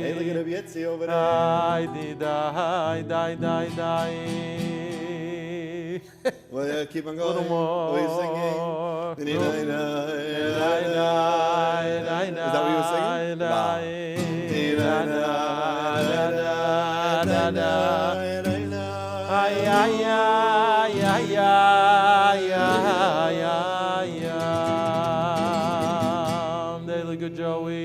Hey, look at Rabbi Yitzchok over there. Well, yeah, keep on going. What are you singing? Is that what you were singing? They look good, Joey.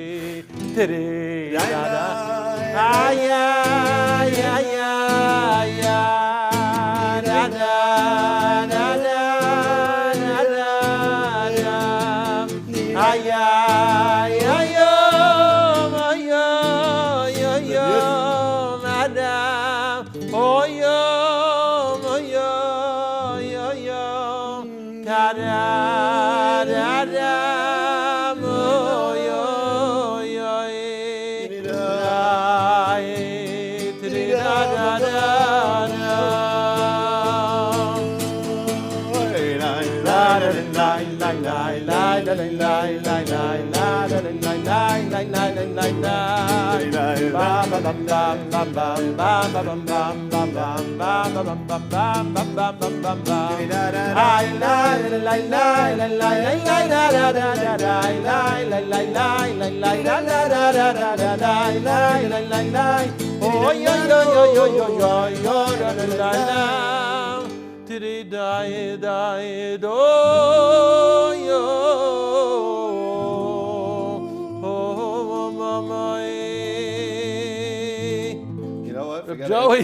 Joey, we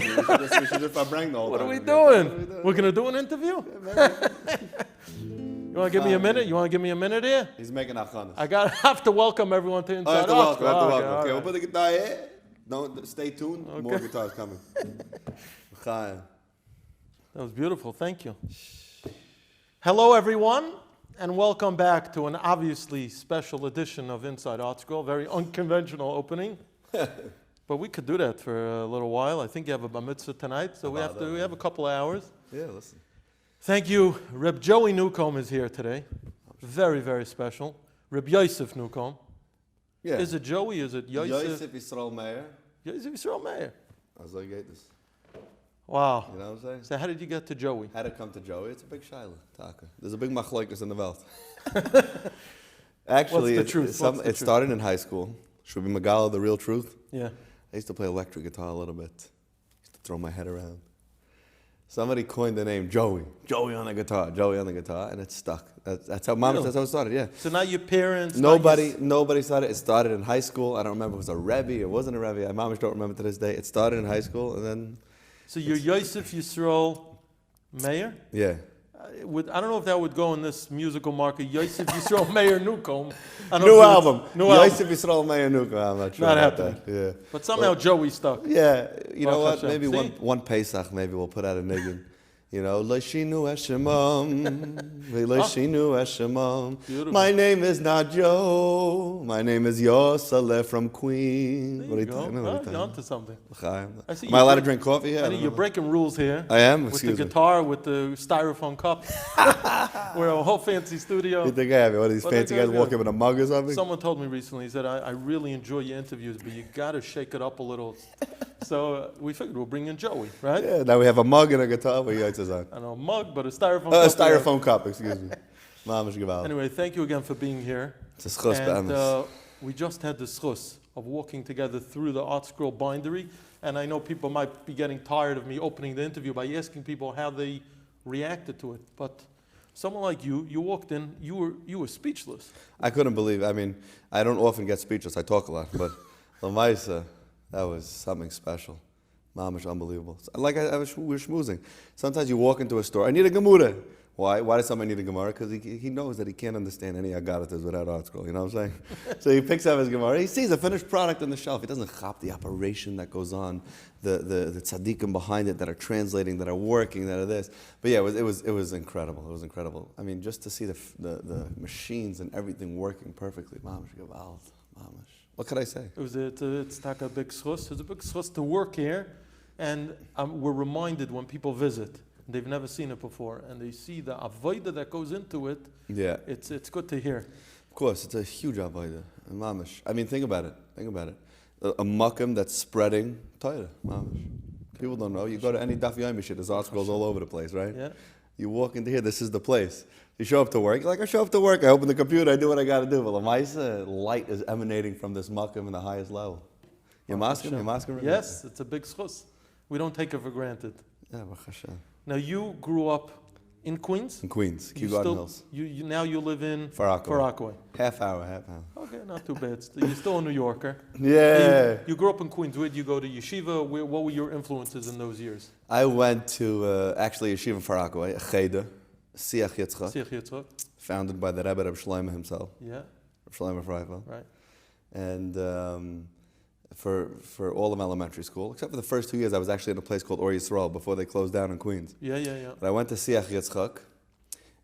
should do Farbreng the whole what time. are we doing? We're going to do an interview? Yeah, You want to give me a minute? You want to give me a minute here? He's making ahavas. I have to welcome everyone to Inside I have to welcome. Okay, Okay, we'll put the guitar here. Don't stay tuned. Okay. More guitars coming. That was beautiful. Thank you. Hello, everyone, and welcome back to an obviously special edition of Inside ArtScroll. Very unconventional opening. But we could do that for a little while. I think you have a Amidst tonight, so we have a couple of hours. Yeah, listen. Thank you. Reb Joey Newcomb is here today. Very, very special. Reb Yosef Newcomb. Yeah. Is it Joey? Is it Yosef? Yosef Yisroel Meir. Yosef Yisroel Meir. I was like, this. Wow. You know what I'm saying? So how did you get to Joey? How did it come to Joey? It's a big shaila, Taka. There's a big machlokes in the Welt. Actually, What's the truth? It started in high school. Should be Megala, the real truth. Yeah. I used to play electric guitar a little bit. Used to throw my head around. Somebody coined the name Joey. Joey on the guitar, and it stuck. That's how Mama. That's how it started. Yeah. So now your parents. Nobody started. It started in high school. I don't remember if it was a Rebbe. It wasn't a Rebbe. My mom don't remember to this day. It started in high school, and then. So you're Yosef Yisroel Meir? Yeah. I don't know if that would go in this musical market. Yosef Yisroel Meir Newcomb. New album. Yosef Yisroel Meir Newcomb. I'm not sure. Not about happening. that. Yeah. But somehow Joey stuck. Yeah. You know what? Hashem. Maybe one Pesach. Maybe we'll put out a niggin. You know, Leishinu Hashemam, Leishinu Hashemam. My name is not Joe. My name is Yosale from Queen. There you go. You're onto something. Am I allowed to drink coffee here? You're breaking rules here. I am? With the guitar, with the styrofoam cup. We're a whole fancy studio. You think I have one of these fancy guys walking with a mug or something? Someone told me recently, he said, I really enjoy your interviews, but you got to shake it up a little. So we figured we'll bring in Joey, right? Yeah, now we have a mug and a guitar. What you guys on? I don't know, a mug, but a styrofoam cup. A styrofoam cup, excuse me. Anyway, thank you again for being here. It's a schus, and we just had the schus of walking together through the ArtScroll bindery, and I know people might be getting tired of me opening the interview by asking people how they reacted to it, but someone like you walked in, you were speechless. I couldn't believe. I mean, I don't often get speechless. I talk a lot, but Lamaisa, that was something special. Mamish, unbelievable. Like we were schmoozing. Sometimes you walk into a store. I need a gemura. Why? Why does somebody need a Gemara? Because he knows that he can't understand any Agadas without ArtScroll. You know what I'm saying? So he picks up his Gemara. He sees a finished product on the shelf. He doesn't chop the operation that goes on, the tzaddikim behind it that are translating, that are working, that are this. But yeah, it was incredible. It was incredible. I mean, just to see the machines and everything working perfectly. Mamash gewalt, mamash. What could I say? It's like a big schus. It's a big schus to work here, and we're reminded when people visit. They've never seen it before, and they see the avodah that goes into it. Yeah, it's good to hear. Of course, it's a huge avodah, mamash. I mean, think about it. A makam that's spreading Torah, mamash. People don't know. You go to any daf yomi shit, there's ArtScrolls all over the place, right? Yeah. You walk into here, this is the place. You show up to work, you're like, I show up to work, I open the computer, I do what I got to do. But Lamaisa, light is emanating from this makam in the highest level. You're masking? Yes, it's a big schus. We don't take it for granted. Yeah, Hashem. Now, you grew up in Queens? In Queens, Kew Garden Hills. Now you live in? Far Rockaway. Half hour. Okay, not too bad. You're still a New Yorker. Yeah. You grew up in Queens. Where did you go to yeshiva? What were your influences in those years? I went to, actually, yeshiva in Far Rockaway, a cheder, Siach Yitzchok. Founded by the Rebbe Shlomo himself. Yeah. Shlomo Freifel. Right. And for all of elementary school, except for the first 2 years, I was actually in a place called Yisroel before they closed down in Queens. Yeah. But I went to Siach Yitzchok.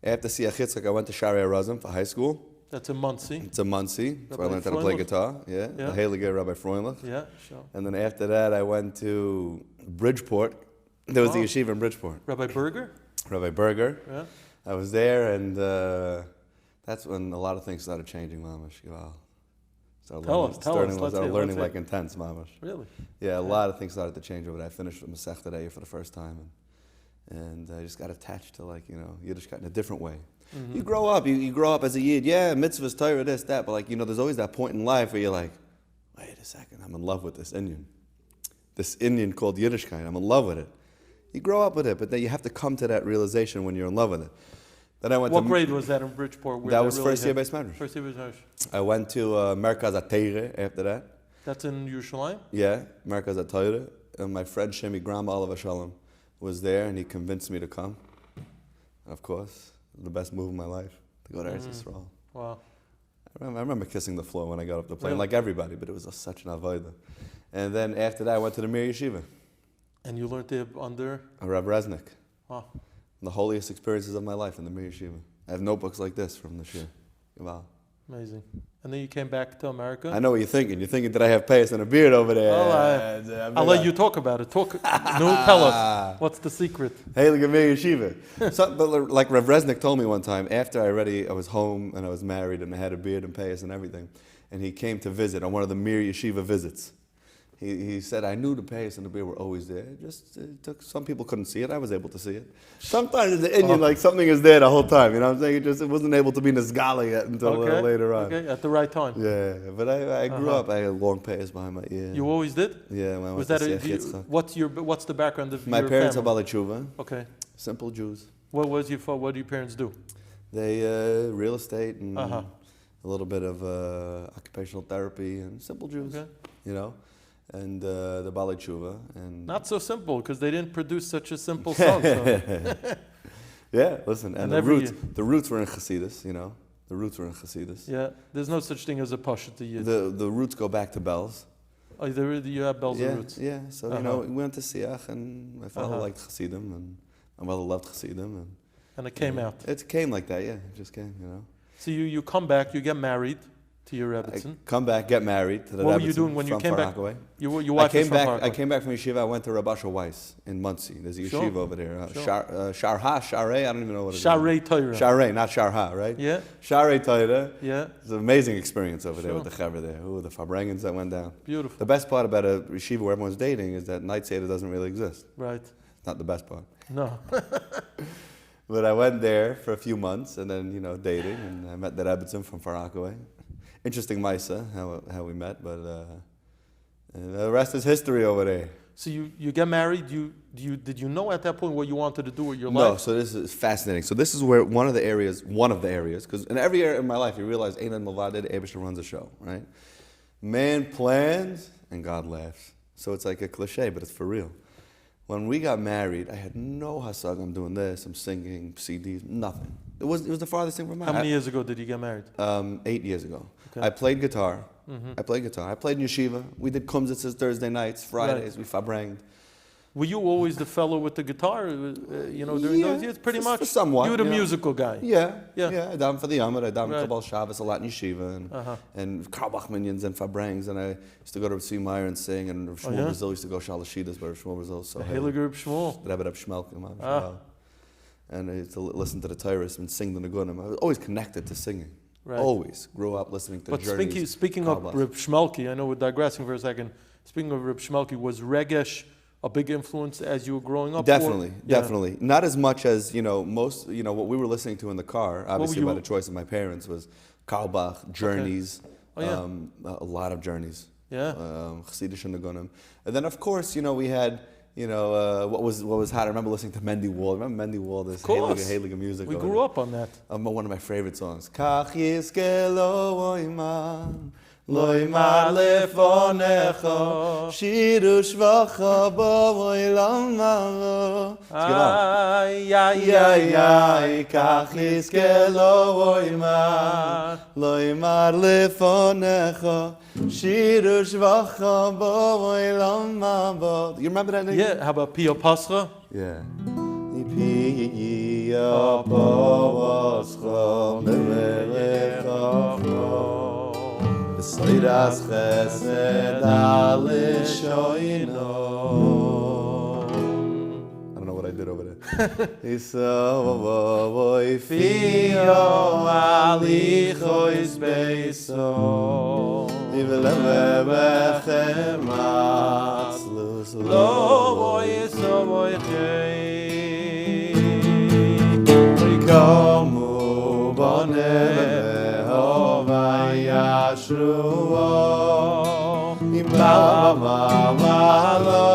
After Siach Yitzchok, I went to Shari Arazim for high school. That's in Muncie. It's in Muncie. That's where I learned how to play guitar. Yeah. The Heilige Rabbi Freundlich. Yeah, sure. And then after that, I went to Bridgeport. There was a yeshiva in Bridgeport. Rabbi Berger. Yeah. I was there, and that's when a lot of things started changing, Mamash. Started learning like intense, mamash. Really? Yeah, a lot of things started to change over there. I finished with Masech today for the first time, and I just got attached to Yiddishkeit in a different way. Mm-hmm. You grow up as a Yid. Yeah, mitzvahs, Torah, this, that, but there's always that point in life where you're like, wait a second, I'm in love with this Indian called Yiddishkeit. I'm in love with it. You grow up with it, but then you have to come to that realization when you're in love with it. Then I went what grade was that in Bridgeport? That was first year base medrash. First year base medrash. I went to Merkaz HaTeire after that. That's in Yerushalayim? Yeah, Merkaz HaTeire. And my friend Shemi Grandma Olav Shalom was there, and he convinced me to come. And of course, the best move of my life, to go to Eretz Yisrael. Wow. I remember kissing the floor when I got off the plane, like everybody, but it was such an avodah. And then after that, I went to the Mir Yeshiva. And you learned it under? Rav Resnick. Wow. The holiest experiences of my life in the Mir Yeshiva. I have notebooks like this from the shir. Wow. Amazing. And then you came back to America? I know what you're thinking. You're thinking that I have payas and a beard over there. I'll let you talk about it. Tell us. What's the secret? Hey, look at Mir Yeshiva. But like Rav Resnick told me one time, after I was home and I was married and I had a beard and payas and everything, and he came to visit on one of the Mir Yeshiva visits. He said, I knew the payas and the beer were always there. It took, some people couldn't see it. I was able to see it. Sometimes in the Indian, something is there the whole time. You know what I'm saying? It wasn't able to be Nisgala yet until later on. Okay, at the right time. Yeah, but I grew up. I had long payas behind my ear. You always did? Yeah, when I went to what's the background of my your parents family? are Baalei Tshuva. Okay. Simple Jews. What do your parents do? They real estate and a little bit of occupational therapy and simple Jews. Okay. You know. And the Baalei Tshuva. And not so simple, because they didn't produce such a simple song. So. Yeah, listen, and the roots were in Chassidus, you know. The roots were in Chassidus. Yeah, there's no such thing as a Pasha to Yid. The roots go back to bells. Oh, you have bells and roots? Yeah, so, you know, we went to Siach, and my father liked Chassidim, and my mother loved Chassidim. And it came out? It came like that, yeah, it just came, you know. So you come back, you get married to your Rebbetzin. Come back, get married to the Rebbetzin. What were you doing when you came back? I came back from yeshiva. I went to Rabbi Weiss in Muncie. There's a yeshiva over there. Sharei, I don't even know what it is. Sharei Torah. Sharei, not Sharha, right? Yeah. Sharei Torah. Yeah. It's an amazing experience over there with the chaver there. Ooh, the Farbrengens that went down. Beautiful. The best part about a yeshiva where everyone's dating is that night seder doesn't really exist. Right. It's not the best part. No. But I went there for a few months and then, you know, dating, and I met the Rebbetzin from Far Rockaway. Interesting Maisa, how we met, but the rest is history over there. So you get married. Did you know at that point what you wanted to do with your life? No. So this is fascinating. So this is where one of the areas, because in every area of my life, you realize Einan Milvad Eibishter runs a show, right? Man plans and God laughs. So it's like a cliche, but it's for real. When we got married, I had no hasag. I'm doing this. I'm singing CDs. Nothing. It was the farthest thing from my. How many years ago did you get married? 8 years ago. Okay. I played guitar. I played in yeshiva. We did kumsitzes Thursday nights, Fridays. We farbrenged. Were you always the fellow with the guitar, during those years? Pretty much? Somewhat. You were the musical guy. Yeah. I davened for the Amidst. I davened Kabbalah Shabbos a lot in yeshiva and Karbach minions and Farbrengs. And I used to go to Rabbi Meyer and sing. And Shmooze Brazil used to go Shalashidas, but Shmooze Brazil so Hiliger Shmuel. Rabbi Shmelkim. And I used to listen to the Torahs and sing the Nagunim. I was always connected to singing. Right. Always. Grew up listening to Journeys. But speaking of Reb Shmelki, I know we're digressing for a second. Speaking of Reb Shmelki, was Regesh a big influence as you were growing up? Definitely. Not as much as, most, what we were listening to in the car, obviously by the choice of my parents, was Carlebach, Journeys, a lot of Journeys. Yeah. Chassidish and Nagunim. And then, of course, we had, what was hot. I remember listening to Mendy Wald. Remember Mendy Wald? This Heilige music. We grew up on that. One of my favorite songs. Kach Yizkelo Oimar Loimar Lefonecho Shiru Shvacha Bo Oilam Maro. Ay, ay, ay, ay. Kach Yizkelo Oimar Loimar Lefonecho Shiru Shvacha Bo Oilam Maro. You remember that name? Yeah. How about Pio Pascha? Yeah. Pio Pascha Meverechacho B'soiras chesed alishoino. I don't know what I did over there. Iso Pio alichois beiso Ivelevechem atzlus lo yiso voichei Komu boneho vayashruo Imamamalo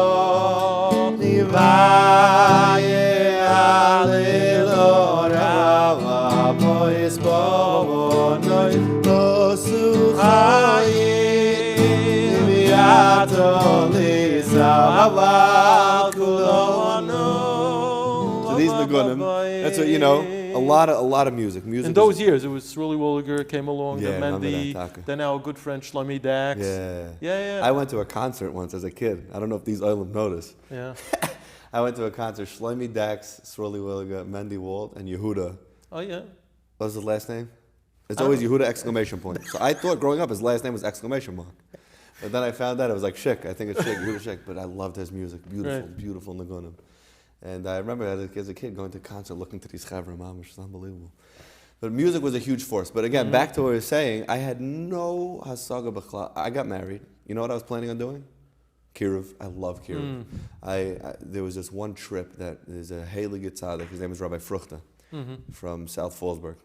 Ivaye alelo rava bois bovonoy Losu chayim Viatoli zaval kulono. So these Nagunim, that's what, a lot of music. In those years, it was Yisroel Wolliger came along, yeah, then Mendy, then our good friend Shlomi Dax. Yeah. I went to a concert once as a kid. I don't know if these Oilam notice. Yeah. I went to a concert, Shlomi Dax, Yisroel Wolliger, Mendy Wald, and Yehuda. Oh, yeah. What was his last name? It's always Yehuda exclamation point. So I thought growing up his last name was exclamation mark. But then I found out it was like Shik. I think it's Shik, Yehuda Shik. But I loved his music. Beautiful Nagunim. And I remember as a kid going to concert looking to these Chavra Mamash, which is unbelievable. But music was a huge force. But again, back to what I was saying, I had no hasaga b'chla. I got married. You know what I was planning on doing? Kiruv. I love Kiruv. There was this one trip that is a Heilige Tzaddik. His name is Rabbi Fruchta from South Fallsburg,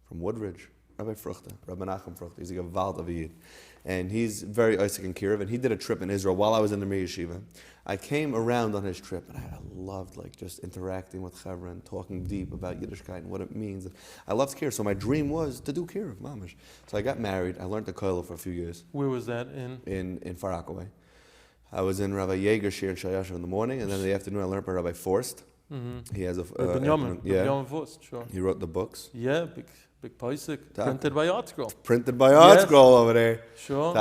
from Woodridge. Rabbi Fruchta, Rabbi Menachem Fruchta. He's a Gevald of Yid. And he's very Isaac and Kiruv. And he did a trip in Israel while I was in the Meir Yeshiva. I came around on his trip, and I loved just interacting with Chavra and talking deep about Yiddishkeit and what it means. I loved Kiruv, so my dream was to do Kiruv, mamash. So I got married. I learned the kollel for a few years. Where was that in Far Rockaway. I was in Rabbi Yeager Shir and Shayasha in the morning, and then in the afternoon I learned by Rabbi Forst. He has a Benjamin Forst, sure. He wrote the books. Yeah, big Paisik, printed by ArtScroll. Printed by ArtScroll over there. Sure.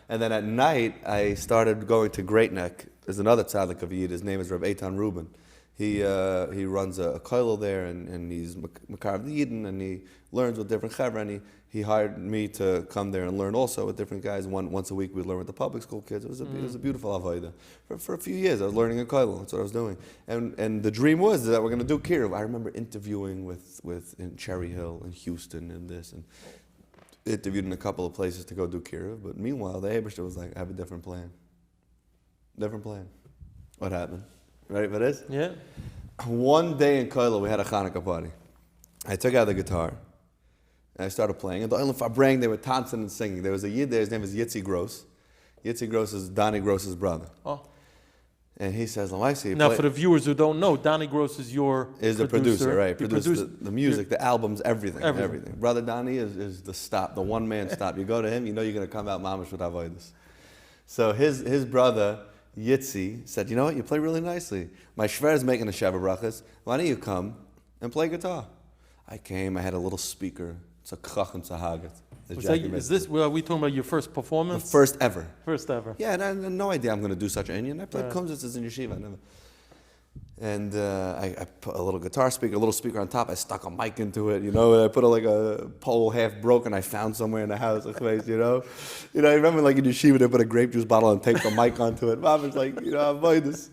And then at night I started going to Great Neck. There's another tzaddik of Yid. His name is Rabbi Eitan Rubin. He runs a kollel there, and he's makar of the Yidden, and he learns with different chavra, and he hired me to come there and learn also with different guys. Once a week we'd learn with the public school kids. It was a beautiful avodah. For a few years I was learning a kollel. That's what I was doing. And the dream was that we're going to do Kiruv. I remember interviewing with in Cherry Hill and Houston and this, and interviewed in a couple of places to go do Kiruv. But meanwhile the Eibishter was like, I have a different plan. What happened? Ready for this? Yeah. One day in Kollel, we had a Hanukkah party. I took out the guitar, and I started playing. And the Oilam Farbreng, they were dancing and singing. There was a Yid there, his name is Yitzi Gross. Yitzi Gross is Donnie Gross's brother. Oh. And he says, "Lamaisi." Now, for the viewers who don't know, Donnie Gross is the producer, right? Produced the music, the albums, everything. Brother Donnie is the stop, the one-man stop. You go to him, you know you're going to come out mamash with avodas. So his brother Yitzi said, you know what, you play really nicely. My shver is making a Sheva Brachas. Why don't you come and play guitar? I came, I had a little speaker. It's a kach and tzahagat. Are we talking about your first performance? The first ever. First ever. Yeah, and I had no idea I'm going to do such an Indian. I played kumsitzes in yeshiva. And I put a little guitar speaker, a little speaker on top. I stuck a mic into it, and I put a pole half broken I found somewhere in the house, I remember like in yeshiva they put a grape juice bottle and taped the mic onto it. Mom was like, avoid this.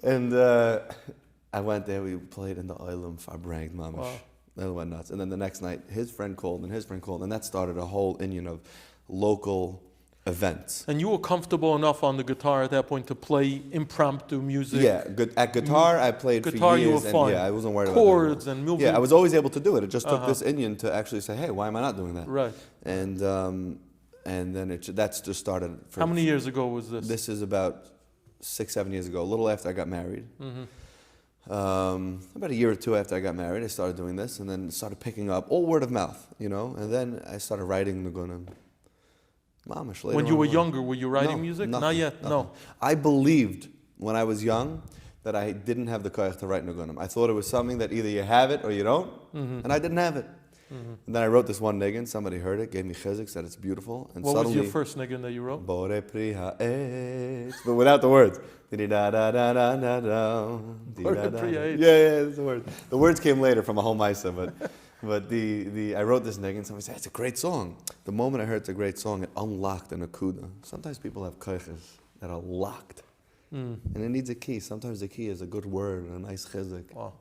And I went there, we played in the Oilam, Farbreng, mamash. Wow. That went nuts. And then the next night, his friend called, and that started a whole Indian of local events. And you were comfortable enough on the guitar at that point to play impromptu music? Yeah, at guitar I played for years. You were fine. I wasn't worried chords about and moving. Yeah, I was always able to do it. It just took this Indian to actually say, hey, why am I not doing that? Right. And then that's just started. How many years ago was this? This is about 6-7 years ago, a little after I got married. Mm-hmm. About a year or two after I got married, I started doing this, and then started picking up, all word of mouth, and then I started writing Nagunim. Mamash, later when you were younger, were you writing music? Nothing, Not yet, nothing. no. I believed when I was young that I didn't have the koyach to write Nagunim. I thought it was something that either you have it or you don't, and I didn't have it. Mm-hmm. And then I wrote this one niggin, somebody heard it, gave me chizik, said it's beautiful. And what suddenly, was your first niggin that you wrote? Bore pri ha'etz, but without the words. Yeah, that's the word. The words came later from a whole maisa, but I wrote this niggin, somebody said, it's a great song. The moment I heard it's a great song, it unlocked an akuda. Sometimes people have koyches that are locked, and it needs a key. Sometimes the key is a good word and a nice chizik. Wow.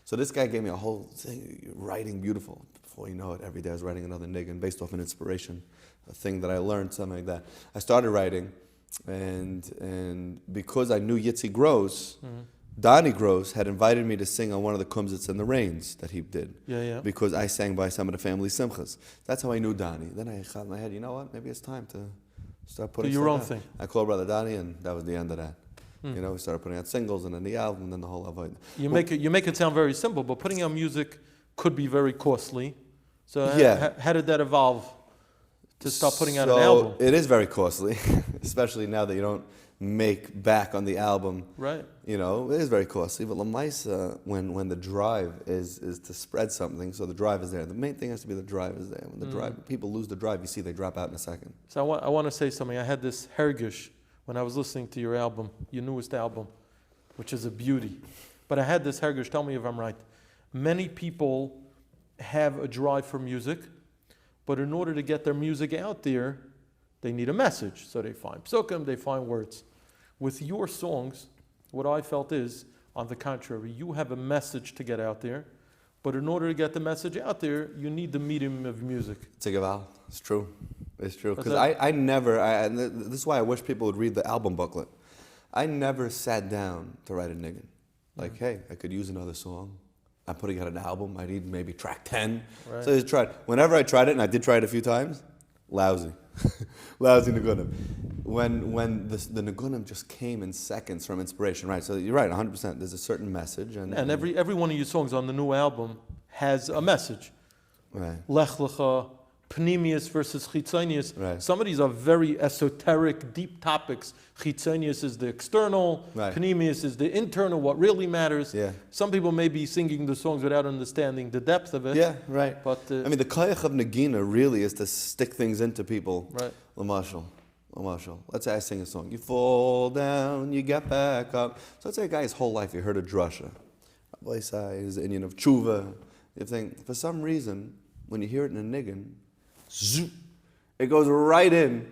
So this guy gave me a whole thing, writing beautiful. Before you know it, every day I was writing another niggin based off an inspiration, a thing that I learned, something like that. I started writing, and because I knew Yitzi Gross, Donnie Gross had invited me to sing on one of the kumsitz and the rains that he did. Yeah. Because I sang by some of the family simchas. That's how I knew Donnie. Then I thought in my head, you know what? Maybe it's time to start putting your own out. thing. I called Brother Donnie, and that was the end of that. We started putting out singles, and then the album, and then the whole avoid. You make it sound very simple, but putting out music could be very costly. So how did that evolve to start putting out an album? It is very costly, especially now that you don't make back on the album. Right. It is very costly. But Lamaisa, when the drive is to spread something, so the drive is there. The main thing has to be the drive is there. When the drive, people lose the drive, you see they drop out in a second. So I want to say something. I had this hergish when I was listening to your album, your newest album, which is a beauty. But I had this hergish, tell me if I'm right. Many people have a drive for music, but in order to get their music out there, they need a message. So they find psukim, they find words. With your songs, what I felt is, on the contrary, you have a message to get out there, but in order to get the message out there, you need the medium of music. It's a gaval. It's true. It's true. Because I never, and this is why I wish people would read the album booklet. I never sat down to write a niggin. Like, hey, I could use another song. I'm putting out an album. I need maybe track 10. Right. So I just tried. Whenever I tried it, and I did try it a few times, lousy. Lousy Nagunim. When the Nagunim just came in seconds from inspiration, right? So you're right, 100%. There's a certain message. And every one of your songs on the new album has a message. Right. Lech Lecha, Pnimius versus Chitzonius. Right. Some of these are very esoteric, deep topics. Chitzonius is the external, right. Pnimius is the internal, what really matters. Yeah. Some people may be singing the songs without understanding the depth of it. Yeah, right. But the koyach of Nagina really is to stick things into people. Right. Lamashal. Let's say I sing a song. You fall down, you get back up. So let's say a guy his whole life, he heard a drasha. Rabbi Yitzchok, he's an Indian of tshuva. You think, for some reason, when you hear it in a niggin, zoop, it goes right in,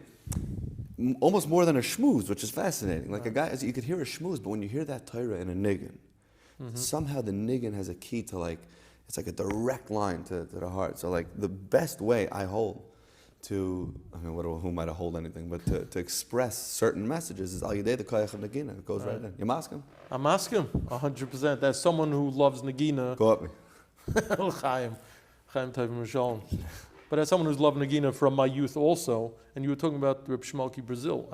almost more than a shmooze, which is fascinating. Like a guy, you could hear a shmooze, but when you hear that Torah in a niggin, somehow the niggin has a key to it's like a direct line to the heart. So the best way I hold to, who might I hold anything, but to express certain messages is al yedei the koyach of nagina. It goes right in. You maskim? I'm asking 100%. As someone who loves nagina. Go at me. Chaim Tovim Shalom. But as someone who's loved Nagina from my youth also, and you were talking about Reb Shmalki Brazil,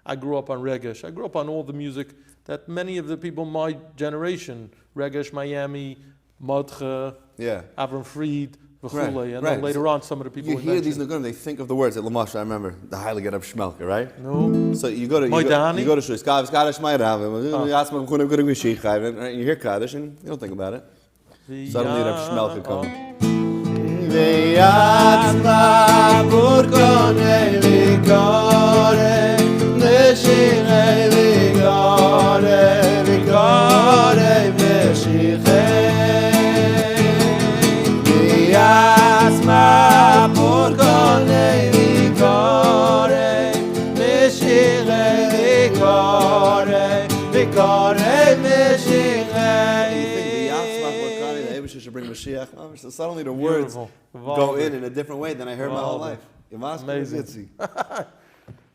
I grew up on Regesh. I grew up on all the music that many of the people my generation, Regesh, Miami, Madche, Avram Fried, v'chulei, and then later on some of the people you we hear these mentioned. Nagunim, they think of the words. Like Lamash, I remember the highly get up Shmelka, right? No. So you go to Shul, Kaddish Mairav, and you hear Kaddish and you don't think about it. Suddenly you have Shmelka come. Bring Mashiach. So suddenly the words go in a different way than I heard my whole life. Amazing.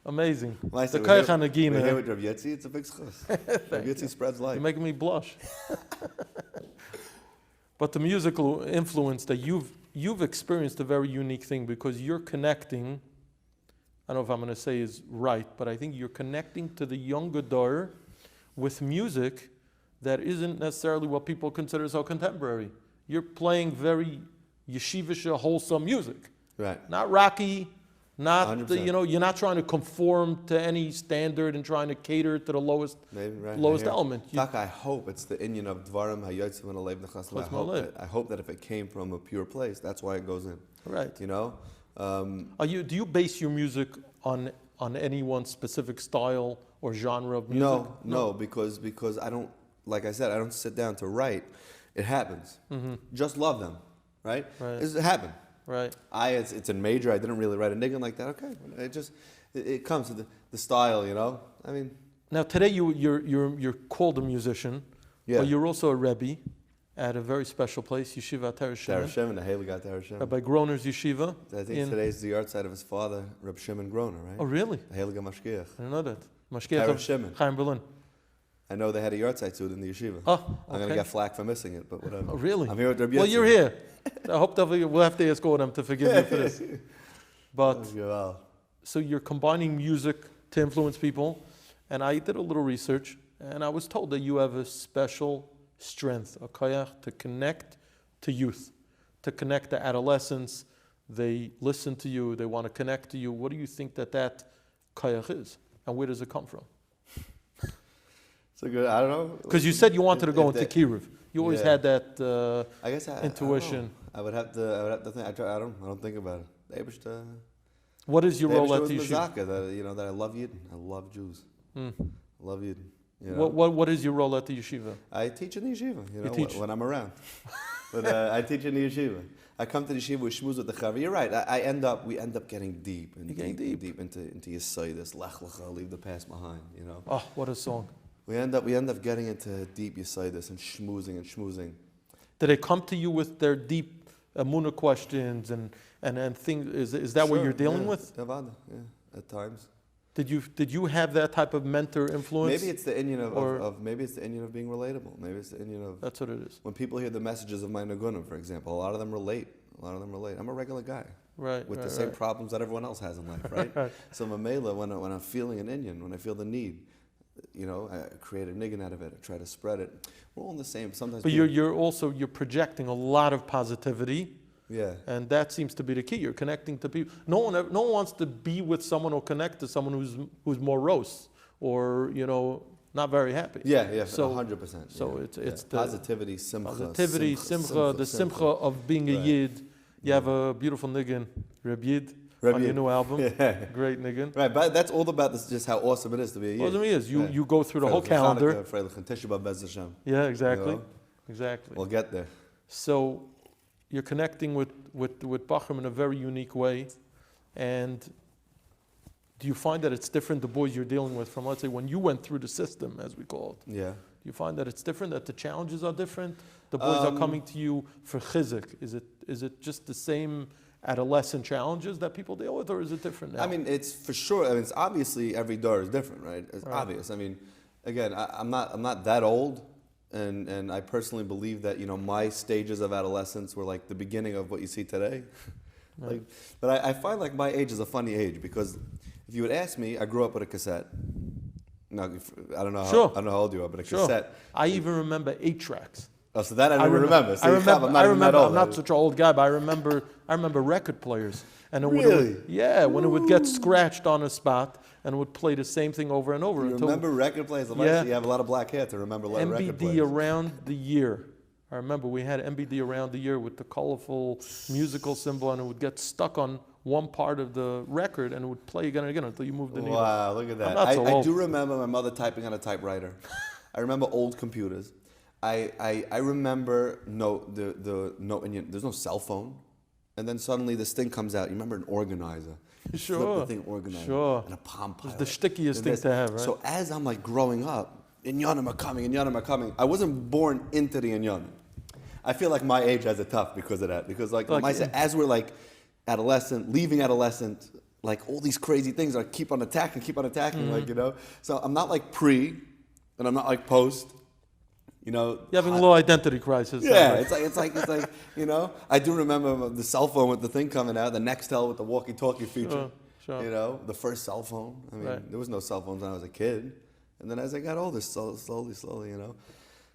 Amazing. The Koyach Nagina. We hear with Rabbi Yitzi, it's a big schus. Rabbi Yitzi spreads light. You're making me blush. But the musical influence that you've experienced a very unique thing because you're connecting, I don't know if I'm going to say is right, but I think you're connecting to the younger daughter with music that isn't necessarily what people consider so contemporary. You're playing very yeshivish, wholesome music. Right. Not rocky, not you're not trying to conform to any standard and trying to cater to the lowest element. I hope it's the inyan of Dvarim Hayotzim and Alev Nechas. I hope that if it came from a pure place, that's why it goes in. Right. You know? Do you base your music on any one specific style or genre of music? No, because I don't, like I said, I don't sit down to write. It happens. Mm-hmm. Just love them, right? It happened. Right. It's in major. I didn't really write a niggin like that. Okay, it comes to the style, you know. I mean. Now today you're called a musician, but you're also a rebbe at a very special place, Yeshiva Ter Hashem, the Heilig Ter Hashem. Rabbi Groner's yeshiva. I think today's the art side of his father, Reb Shimon Groner, right? Oh really? The Heilig Mashgiach. I didn't know that. Mashgiach of Chaim Berlin. I know they had a yard site suit in the yeshiva. Oh, okay. I'm going to get flack for missing it, but whatever. Oh, really? I'm here with Rabbi Well, you're here. I hope that we'll have to ask all them to forgive you for this. But, so you're combining music to influence people, and I did a little research, and I was told that you have a special strength, a koyach, to connect to youth, to connect to adolescents. They listen to you, they want to connect to you. What do you think that koyach is, and where does it come from? So good. I don't know. Because you said you wanted to go into Kiruv. You always had that I guess intuition. I would have to think. I don't think about it. What is your role at the yeshiva? That I love Yidden. I love Jews. I love Yidden. You know? What is your role at the yeshiva? I teach in the yeshiva. When I'm around. But I teach in the yeshiva. I come to the yeshiva with Shmooze with the chaver. You're right. We end up getting deep into Yisroel, this lech lecha, leave the past behind. You know. Oh, what a song. We end up getting into deep Yisroel and schmoozing. Did they come to you with their deep Amunah questions and things? Is that what you're dealing with? Yeah, at times. Did you have that type of mentor influence? Maybe it's the inyan of being relatable. Maybe it's the inyan of that's what it is. When people hear the messages of my Nagunim, for example, a lot of them relate. I'm a regular guy. With the same problems that everyone else has in life, right? So Mamela, when I'm feeling an inyan, when I feel the need, I create a niggin out of it. I try to spread it. We're all in the same. Sometimes. But you're projecting a lot of positivity. Yeah. And that seems to be the key. You're connecting to people. No one wants to be with someone or connect to someone who's morose or not very happy. Yeah. So 100%. So it's the positivity, simcha, the simcha of being a yid. You have a beautiful niggin, Reb Yid. On your new album, great niggin. Right, but that's all about this, just how awesome it is to be a yid. Awesome it is. You go through the whole calendar. Yeah, exactly. Exactly. We'll get there. So you're connecting with Bachram in a very unique way. And do you find that it's different, the boys you're dealing with, from, let's say, when you went through the system, as we call it? Yeah. Do you find that it's different, that the challenges are different? The boys are coming to you for chizik. Is it just the same adolescent challenges that people deal with, or is it different now? I mean, it's for sure. I mean, it's obviously every door is different, right? It's obvious. I mean, again, I'm not that old, and I personally believe that my stages of adolescence were like the beginning of what you see today. Right. But I find like my age is a funny age, because if you would ask me, I grew up with a cassette. No, I don't know how old you are, but a cassette. I even remember 8 tracks. Oh, so that I don't remember. So I'm not such an old guy, but I remember record players. And it would, when it would get scratched on a spot, and it would play the same thing over and over. You remember record players? Yeah. You have a lot of black hair to remember record players. MBD around the year. I remember we had MBD around the year with the colorful musical symbol, and it would get stuck on one part of the record, and it would play again and again until you moved the needle. Wow, look at that. I do remember my mother typing on a typewriter. I remember old computers. I remember there's no cell phone. And then suddenly this thing comes out. You remember an organizer? Sure. Flip the thing organizer. Sure. And a Palm Pilot. It's the stickiest thing to have, right? So as I'm like growing up, inyanim are coming. I wasn't born into the inyanim. I feel like my age has it tough because of that. Because as we're like adolescent, leaving adolescent, like all these crazy things are keep on attacking, So I'm not like pre, and I'm not like post. You're having a little identity crisis. Yeah, it's like I do remember the cell phone with the thing coming out, the Nextel with the walkie-talkie feature. Sure. The first cell phone. I mean, There was no cell phones when I was a kid, and then as I got older, slowly.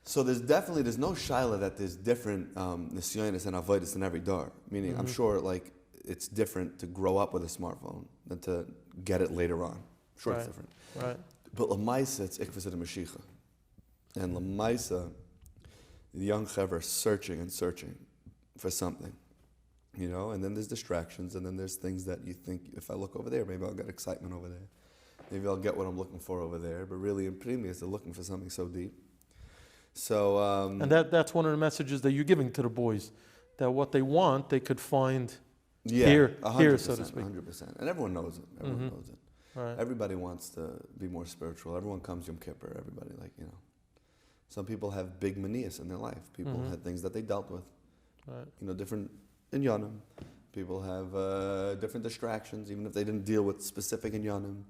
So there's no shaila that there's different nisyonis and avodas in every door. Meaning, I'm sure it's different to grow up with a smartphone than to get it later on. I'm sure it's different. Right. But l'maisa, it's ikvus de mashiach. And l'maisa, the young chaver searching for something, and then there's distractions, and then there's things that you think, if I look over there, maybe I'll get excitement over there. Maybe I'll get what I'm looking for over there. But really, in previous, they're looking for something so deep. So, and that's one of the messages that you're giving to the boys, that what they want, they could find here, so to speak. 100%. And everyone knows it. Everyone knows it. Right. Everybody wants to be more spiritual. Everyone comes Yom Kippur. Everybody, Some people have big manias in their life. People had things that they dealt with. Right. Different inyanim. People have different distractions, even if they didn't deal with specific inyanim.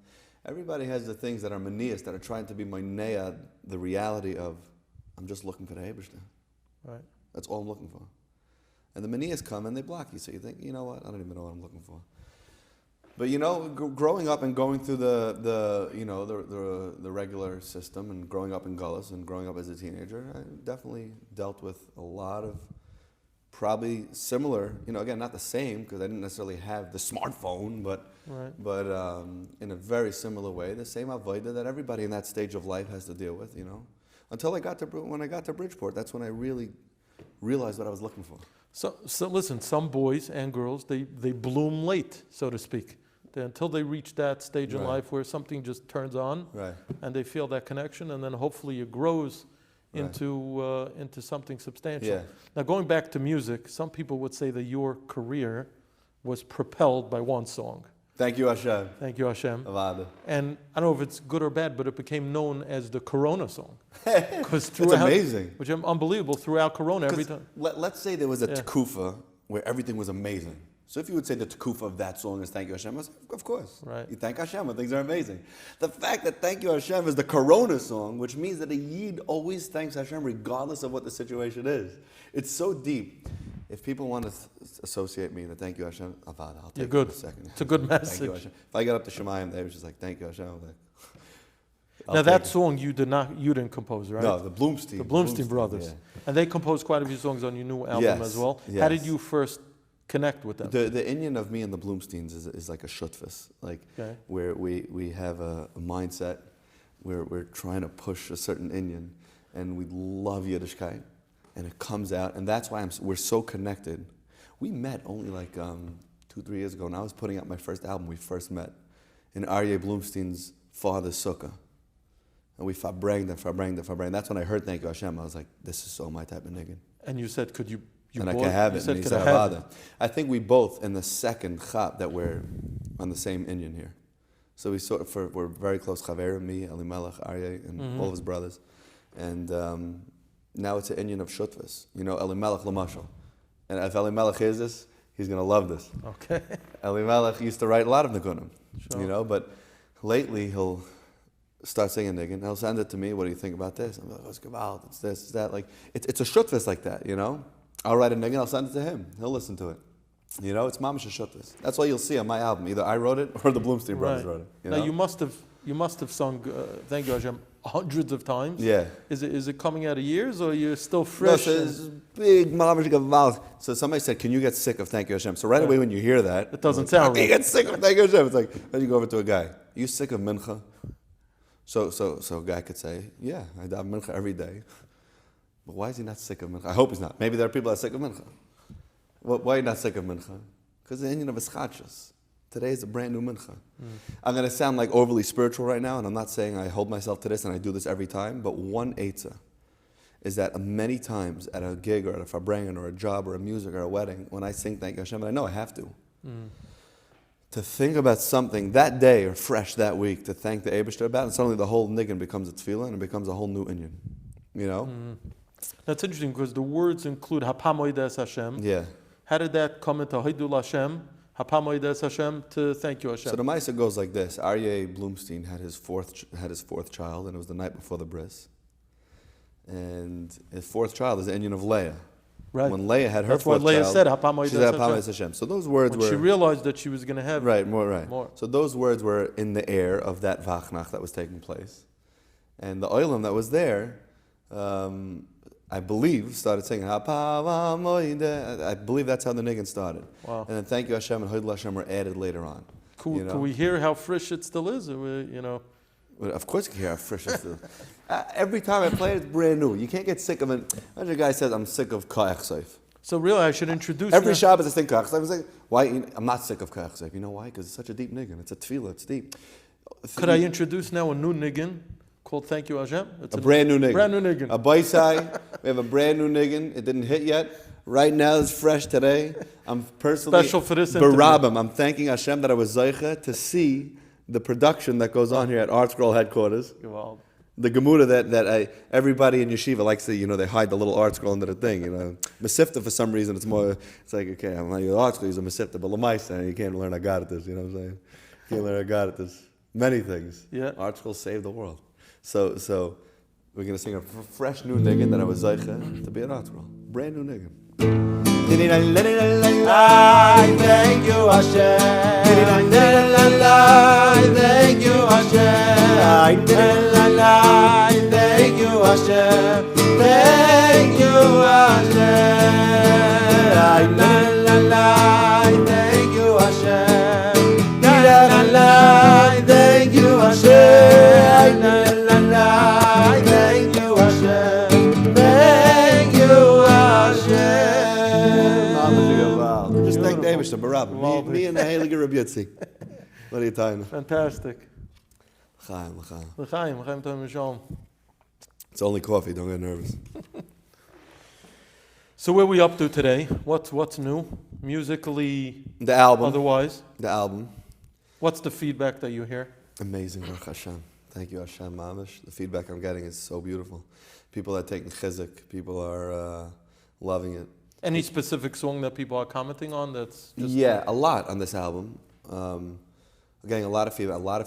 Everybody has the things that are manias that are trying to be moinea, the reality of, I'm just looking for the Eibishter. Right. That's all I'm looking for. And the manias come and they block you. So you think, you know what? I don't even know what I'm looking for. But growing up and going through the regular system and growing up in Gullus and growing up as a teenager, I definitely dealt with a lot of probably similar, again, not the same because I didn't necessarily have the smartphone, but in a very similar way, the same avodah that everybody in that stage of life has to deal with, Until when I got to Bridgeport, that's when I really realized what I was looking for. So listen, some boys and girls, they bloom late, so to speak. Until they reach that stage in life where something just turns on, and they feel that connection, and then hopefully it grows into something substantial. Yeah. Now, going back to music, some people would say that your career was propelled by one song. Thank you, Hashem. Thank you, Hashem. Avada. And I don't know if it's good or bad, but it became known as the Corona song. It's amazing. Which is unbelievable throughout Corona every time. Let's say there was a tekufa where everything was amazing. So if you would say the tekufa of that song is Thank You Hashem, I say, of course. Right. You thank Hashem when things are amazing. The fact that Thank You Hashem is the Corona song, which means that a Yid always thanks Hashem regardless of what the situation is. It's so deep. If people want to associate me to Thank You Hashem, Avada, I'll take it in a second. It's a good message. Thank you, Hashem. If I got up to Shemayim, they was just like, Thank You Hashem. I'm like, now that song you didn't compose, right? No, the Bloomstein. The Bloomstein brothers. Yeah. And they composed quite a few songs on your new album as well. Yes. How did you first connect with them? The Indian of me and the Bloomsteins is like a shutfus, where we have a mindset where we're trying to push a certain Indian, and we love Yiddishkeit, and it comes out, and that's why we're so connected. We met only 2-3 years ago, and I was putting out my first album. We first met in Aryeh Bloomstein's father's sukkah, and we Farbreng. That's when I heard Thank You Hashem. I was like, this is so my type of nigga. And you said, could you? And I can have it. And he said, Avada. I think we both, in the second chap, that we're on the same Indian here. So we're very close, Chaver, me, Elimelech, Aryeh, and all of his brothers. And now it's an Indian of Shutvis. Elimelech Lamashal. And if Elimelech hears this, he's going to love this. Okay. Elimelech used to write a lot of Nigunim, but lately he'll start singing Nigun, and he'll send it to me. What do you think about this? I'm like, oh, it's Gavalt, it's this, it's that. It's a Shutvis like that, I'll write a Nigun, I'll send it to him. He'll listen to it. It's Mamash Shutvis. That's what you'll see on my album. Either I wrote it or the Bloomstein brothers wrote it. Now you must have sung Thank You Hashem hundreds of times. Yeah. Is it coming out of years, or you're still fresh? No, so it's big mamash gaval. So somebody said, "Can you get sick of thank you Hashem?" So right away when you hear that, it doesn't sound right. You get sick of thank you Hashem. It's like then you go over to a guy. Are you sick of mincha? So a guy could say, "Yeah, I daven mincha every day." But why is he not sick of mincha? I hope he's not. Maybe there are people that are sick of mincha. Why are you not sick of mincha? Because the Indian of ischachas. Today is a brand new mincha. I'm going to sound like overly spiritual right now, and I'm not saying I hold myself to this and I do this every time, but one eitzah is that many times at a gig or at a Farbreng or a job or a music or a wedding, when I sing Thank You Hashem, and I know I have to think about something that day or fresh that week to thank the Eibishter about, and suddenly the whole niggin becomes a tefillah and it becomes a whole new Indian. You know? That's interesting because the words include Hapamoides Hashem. Yeah. How did that come into Haidul Hashem? Hapamoides Hashem to thank you Hashem. So the Maisa goes like this. Aryeh Bloomstein had his fourth child, and it was the night before the bris. And his fourth child is the Indian of Leah. Right. When Leah had her fourth Leah child, said, she said Hapamoides Hashem. So those words when she realized that she was going to have more. So those words were in the air of that Vachnach that was taking place. And the Oilam that was there, I believe, started singing Hapamoides. I believe that's how the niggin started. Wow. And then Thank You Hashem and Hoidul Hashem were added later on. Can we hear how fresh it still is? Well, of course you can hear how fresh it still is. Every time I play it, it's brand new. You can't get sick of it. Imagine a guy says, I'm sick of Ka'ach Seif. So really, I should introduce... Every Shabbos I sing Ka'ach Seif. I was like, why? I'm not sick of Ka'ach Seif. You know why? Because it's such a deep niggin. It's a tefillah. It's deep. Could I introduce now a new niggin called Thank You Hashem? It's a brand new niggin. Brand new niggin. A baisai. We have a brand new niggin. It didn't hit yet. Right now it's fresh today. I'm personally... Special for this Barabim. I'm thanking Hashem that I was zeicha to see the production that goes on here at ArtScroll headquarters. Wow. The Gemara that everybody in yeshiva likes to, they hide the little ArtScroll under the thing, Mesifta, for some reason, it's like, okay, I'm like, ArtScroll is a Mesifta, but Lamaisa, you can't learn Agaritas, you know what I'm saying? You can't learn Agaritas. Many things. Yeah. ArtScroll saved the world. So we're going to sing a fresh new niggin that I was zeicha to be at ArtScroll. Brand new niggin. I thank you, Hashem. I thank you, Hashem. I thank you, Hashem. Thank you, Hashem. I thank you, Hashem. Thank you, Hashem. I thank you, Hashem. Thank you, Hashem. Just thank the Eibishter, Barab. Me and the Heilige Rabbi Yitzchok. What are you talking? Fantastic. L'chaim. It's only coffee, don't get nervous. So where are we up to today? What's new? Musically, the album. Otherwise? The album. What's the feedback that you hear? Amazing, Baruch Hashem. Thank you, Hashem Mamish. The feedback I'm getting is so beautiful. People are taking chizuk. People are loving it. Any specific song that people are commenting on that's just... Yeah, a lot on this album. I'm getting a lot of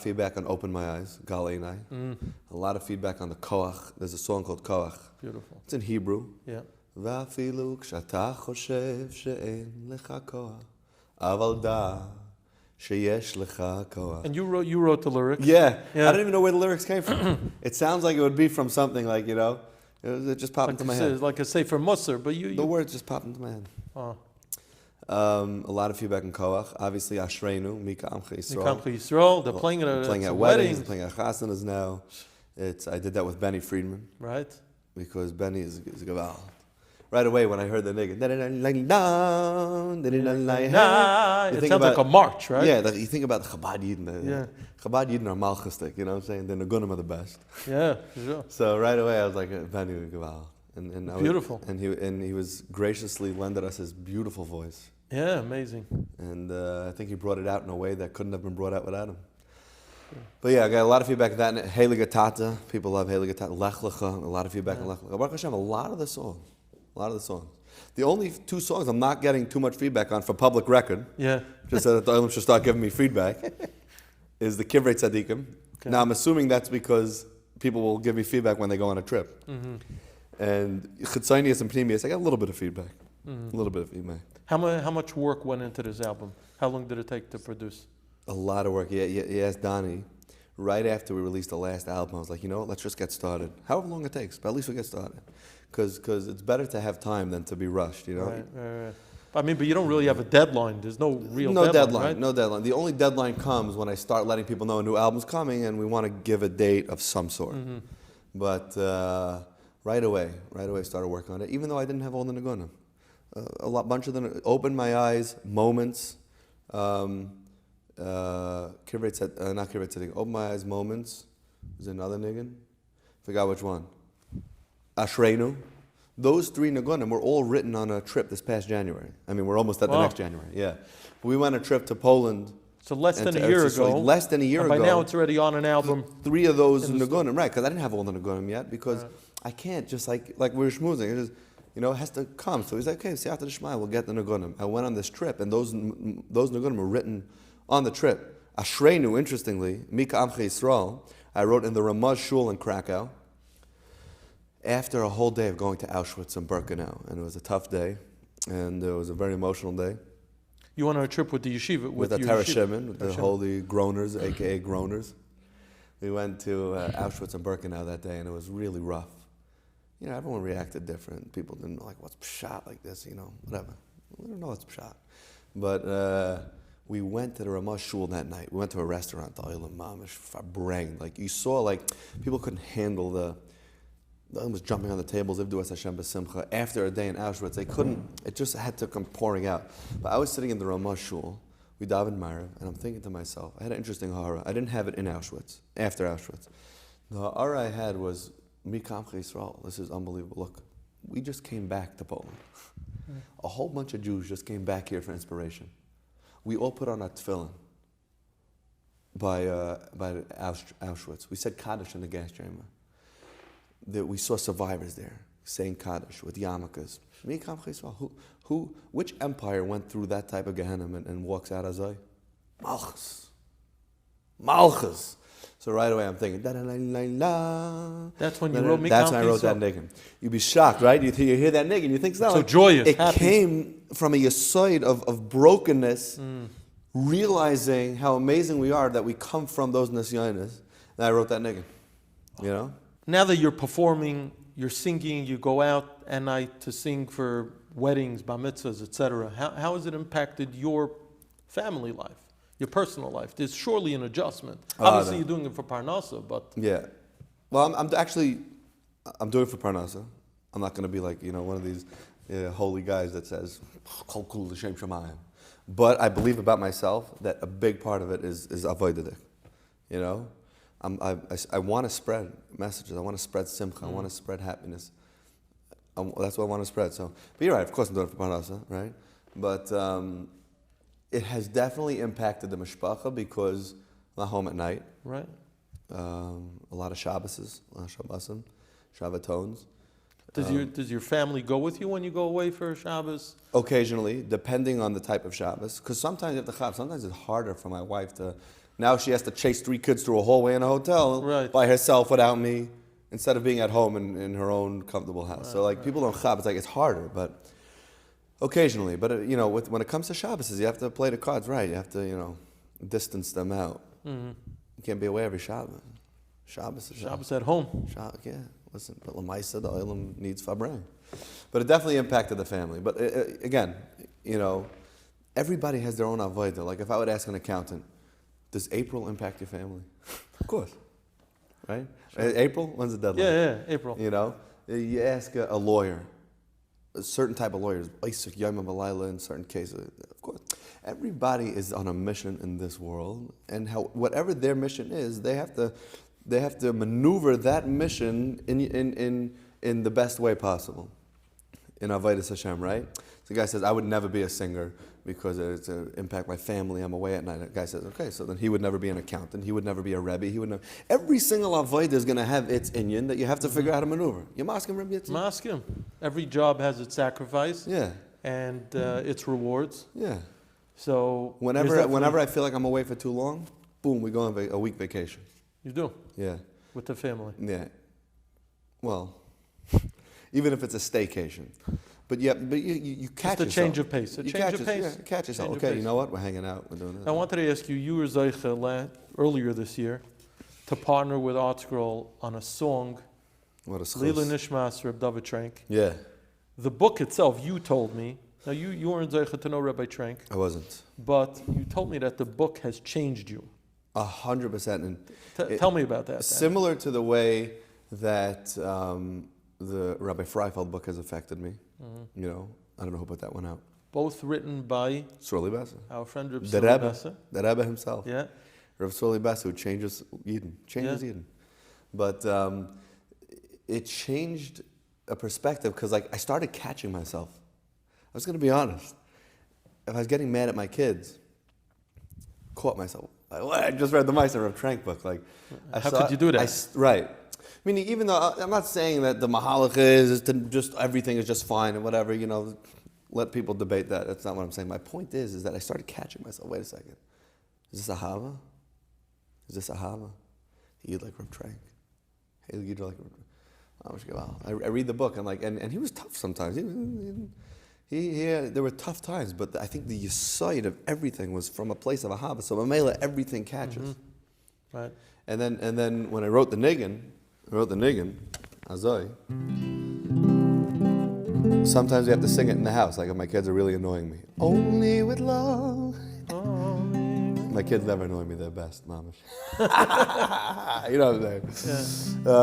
feedback on Open My Eyes, Gal Einai. A lot of feedback on the Koach. There's a song called Koach. Beautiful. It's in Hebrew. Yeah. ואפילו כשאתה חושב שאין לך כוח, אבל דע שיש לך כוח. And you wrote the lyrics? Yeah. I don't even know where the lyrics came from. It sounds like it would be from something like, it just popped into my head. It's like a Sefer Musar, but you... The words just popped into my head. Oh. A lot of feedback in Koach. Obviously, Ashreinu, Mika Amcha Yisroel. Mika Amcha Yisroel. They're playing it at weddings. They're playing at chasanas now. I did that with Benny Friedman. Right. Because Benny is a gaval. Right away when I heard the nigga, it sounds like a march, right? Yeah, you think about the Chabad Yidden. Chabad Yidden are malchustic, you know what I'm saying? The Nagunim are the best. Yeah, for sure. So right away I was like, Benny Gaval. Beautiful. And he was graciously lended us his beautiful voice. Yeah, amazing. And I think he brought it out in a way that couldn't have been brought out without him. But yeah, I got a lot of feedback on that. Heilige Tata, people love Heilige Tata. Lech Lecha, a lot of feedback on Lech Lecha. Baruch Hashem, a lot of the songs. The only two songs I'm not getting too much feedback on for public record, just so that the Olam should start giving me feedback, is the Kivrei Tzadikim. Okay. Now I'm assuming that's because people will give me feedback when they go on a trip. And Chitzonius and Pnimius, I got a little bit of feedback. A little bit of feedback. How much work went into this album? How long did it take to produce? A lot of work. Yeah, you asked Donnie. right after we released the last album, I was like, you know what, let's just get started. However long it takes, but at least we get started. Because it's better to have time than to be rushed, you know? Right. I mean, but you don't really have a deadline. There's no real deadline, deadline, right? No deadline. The only deadline comes when I start letting people know a new album's coming and we want to give a date of some sort. Mm-hmm. But right away started working on it, even though I didn't have all the Nagunim. Bunch of them opened my eyes, moments. Kivrei said, not Kivrei said, open my eyes, moments. There's another Nigun. Forgot which one. Ashreinu. Those 3 Nagunim were all written on a trip this past January. I mean, we're almost at the next January. Yeah. We went on a trip to Poland. So less than a year ago. Less than a year ago. By now it's already on an album. 3 of those Nagunim, right? Because I didn't have all the Nagunim yet. Because I can't just like we were schmoozing. It just, it has to come. So he's like, okay, see after the Shema, we'll get the Nagunim. I went on this trip, and those Nagunim were written on the trip. Ashreinu, interestingly, Mika Amche Yisroel, I wrote in the Ramaz Shul in Krakow. After a whole day of going to Auschwitz and Birkenau, and it was a tough day, and it was a very emotional day. You went on a trip with the yeshiva? With the Shimon, with the holy groaners, a.k.a. groaners. We went to Auschwitz and Birkenau that day, and it was really rough. Everyone reacted different. People didn't know, like, what's pshat like this, whatever. We don't know what's pshat. But we went to the Ramah Shul that night. We went to a restaurant, the Oilam Mamish, Farbreng. Like, you saw, like, people couldn't handle the was jumping on the tables, Ivdu es Hashem b'simcha. After a day in Auschwitz, they couldn't, it just had to come pouring out. But I was sitting in the Ramah Shul, we davened Ma'ariv, and I'm thinking to myself, I had an interesting ha'ara. I didn't have it in Auschwitz, after Auschwitz. The ha'ara I had was, Mikam Yisroel, this is unbelievable. Look, we just came back to Poland. A whole bunch of Jews just came back here for inspiration. We all put on our tefillin by Auschwitz. We said Kaddish in the gas chamber. We saw survivors there saying Kaddish with yarmulkes. Which empire went through that type of Gehenna and walks out as Malchus. So right away I'm thinking, that's when you wrote Mikam. That's when I wrote that niggin. You'd be shocked, right? You hear that niggin, you think so like, joyous, it happy. Came from a yesod of brokenness, realizing how amazing we are that we come from those nisyonis. And I wrote that niggin, Now that you're performing, you're singing, you go out at night to sing for weddings, bar mitzvahs, etc. How has it impacted your family life, your personal life? There's surely an adjustment. Obviously, you're doing it for Parnasa, but... Yeah. Well, I'm doing it for Parnasa. I'm not going to be like, one of these holy guys that says, Kol kul l'shem shamayim. But I believe about myself that a big part of it is avodah. I want to spread messages. I want to spread simcha. I want to spread happiness. That's what I want to spread. So, but you're right. Of course, I'm doing it for Parnasa, right? But it has definitely impacted the mishpacha because I'm not home at night. Right. A lot of Shabbases, a lot of Shabbasim, Shabbatons. Does your family go with you when you go away for Shabbos? Occasionally, depending on the type of Shabbos. Because sometimes you have to chab. Sometimes it's harder for my wife to. Now she has to chase 3 kids through a hallway in a hotel by herself without me, instead of being at home in her own comfortable house. So people don't chab. It's like it's harder, but occasionally. But when it comes to Shabbos, you have to play the cards right. You have to distance them out. Mm-hmm. You can't be away every Shabbos. Shabbos is Shabbos at home. Yeah, listen. But Lamaisa, the Oilam needs Farbreng. But it definitely impacted the family. But again, everybody has their own avodah. Like if I would ask an accountant, does April impact your family? Of course. Right? Sure. April? When's the deadline? Yeah, April. You ask a lawyer, a certain type of lawyers, Isaac Yom Balayla in certain cases, of course. Everybody is on a mission in this world, and whatever their mission is, they have to maneuver that mission in the best way possible. In Avodas Hashem, right? So the guy says, I would never be a singer because it's to impact my family. I'm away at night. The guy says, okay, so then he would never be an accountant. He would never be a Rebbe. He would never. Every single avodah is going to have its inyan that you have to figure out how to maneuver. You mask him, Rabbi Yitzchok? Mask him. Every job has its sacrifice. Yeah. And its rewards. Yeah. So whenever I feel like I'm away for too long, boom, we go on a week vacation. You do? Yeah. With the family. Yeah. Well, even if it's a staycation. But you catch yourself. Just a change of pace. You catch yourself. Okay, you know what? We're hanging out. We're doing this. I wanted to ask you, you were Zeicha earlier this year to partner with ArtScroll on a song, What a Lila schus. Nishmas, Reb David Trank. Yeah, The book itself, you told me, now you weren't zeicha to know Rabbi Trank, I wasn't. but you told me that the book has changed you. 100%. And Tell me about that. then. similar to the way that the Rabbi Freifeld book has affected me. You know, I don't know who put that one out. Both written by Yisroel Besser. our friend Reb The Yisroel Rebbe. Besser. The Rebbe himself. Yeah. Rav Yisroel Besser, who changes Eden. Changes Yeah. Eden. But it changed a perspective because like I started catching myself. I was going to be honest. If I was getting mad at my kids, caught myself. Like, what? I just read the Meister of Trank book. Like, How could you do that? Right. Meaning, even though I'm not saying that the mahalach is to just everything is just fine and whatever, you know, let people debate that. That's not what I'm saying. My point is that I started catching myself. Wait a second. Is this ahava? Is this ahava? You'd like Reb Trank. Hey, you'd like Reb Trank. I read the book and and he was tough sometimes. There were tough times, but I think the yesod of everything was from a place of ahava. So mamela, everything catches. Right. And then when I wrote the niggin, Azoi. Sometimes we have to sing it in the house, like if my kids are really annoying me. Only with love. My kids never annoy me; they're best, mamish. You know what I'm saying?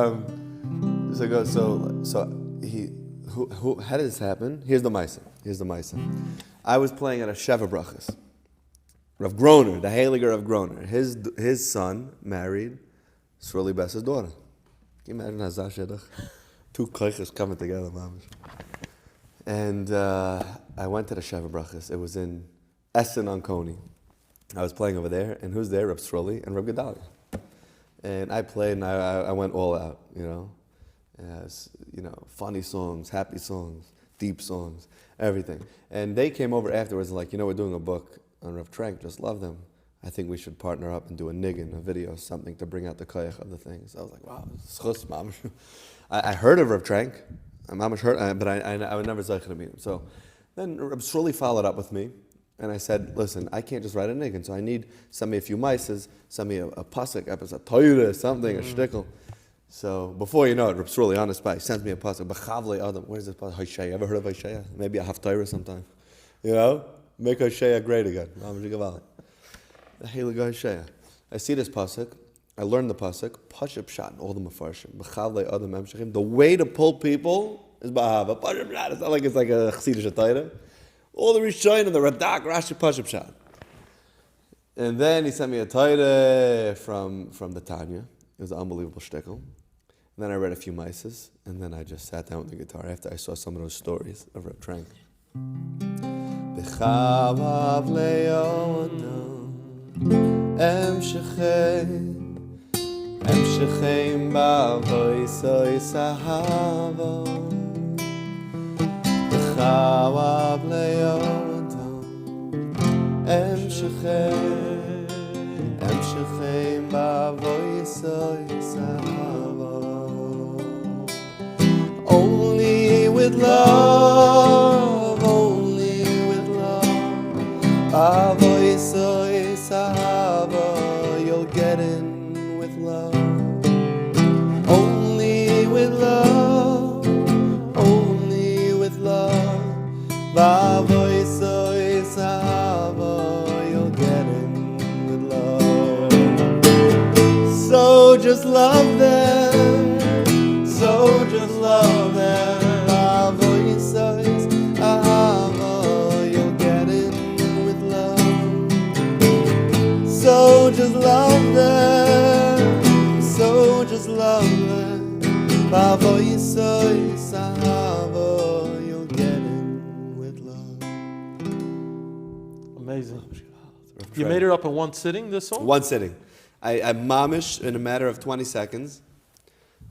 How did this happen? Here's the Maisa. I was playing at a Sheva Brachas. Rav Groner, the Heiliger of Groner. His son married Yisroel Besser's daughter. Can you imagine Hazah? Two koiches coming together, mamish. And I went to the Sheva Brachas. It was in Essen on Coney. I was playing over there, and who's there? Reb Sroli and Reb Gedalia. And I played, and I went all out, you know. Funny songs, happy songs, deep songs, everything. And they came over afterwards and like, we're doing a book on Rav Trank, just love them. I think we should partner up and do a niggin, a video, something to bring out the koyach of the things. I was like, wow, schus, mamish. I heard of Rav Trank, mamish heard, but I would never zeicha to meet him. So then Reb Sroli followed up with me, and I said, listen, I can't just write a niggin, so I need send me a few mices, send me a pasuk, a toira, something, a shtickle. So before you know it, Reb Sroli on the spot sends me a pasuk. B'chavlei Adam. Where's this pasuk? Hoshea. Ever heard of Hoshea? Maybe a haftarah sometime. Make Hoshea great again. The Heilige Hoshea. I see this pasuk. I learned the pasuk. Pashup shot and all the mafarshim. B'chavlei Adam emshechim. The way to pull people is ba'ahava. Pashup shot. It's not like it's like a chassidish atayra. All the Rishonim and the Radak, Rashi, pashup shot. And then he sent me a tayra from the Tanya. It was an unbelievable shtickle. And then I read a few mices, and then I just sat down with the guitar after I saw some of those stories of Reb Trank. B'chavav le'odam emshecheim ba'avois ahava. B'chavav le'odam emshecheim ba'avois ahava. Only with love, avois ahava, you'll get in with love. Only with love, avois ahava, you'll get in with love. So just love them. So just love them. Avois ahava, you'll get in with love. So just love them. So just love them. Avois ahava, you'll get in with love. Amazing. You made it up in one sitting, this song? One sitting. I mamish in a matter of 20 seconds.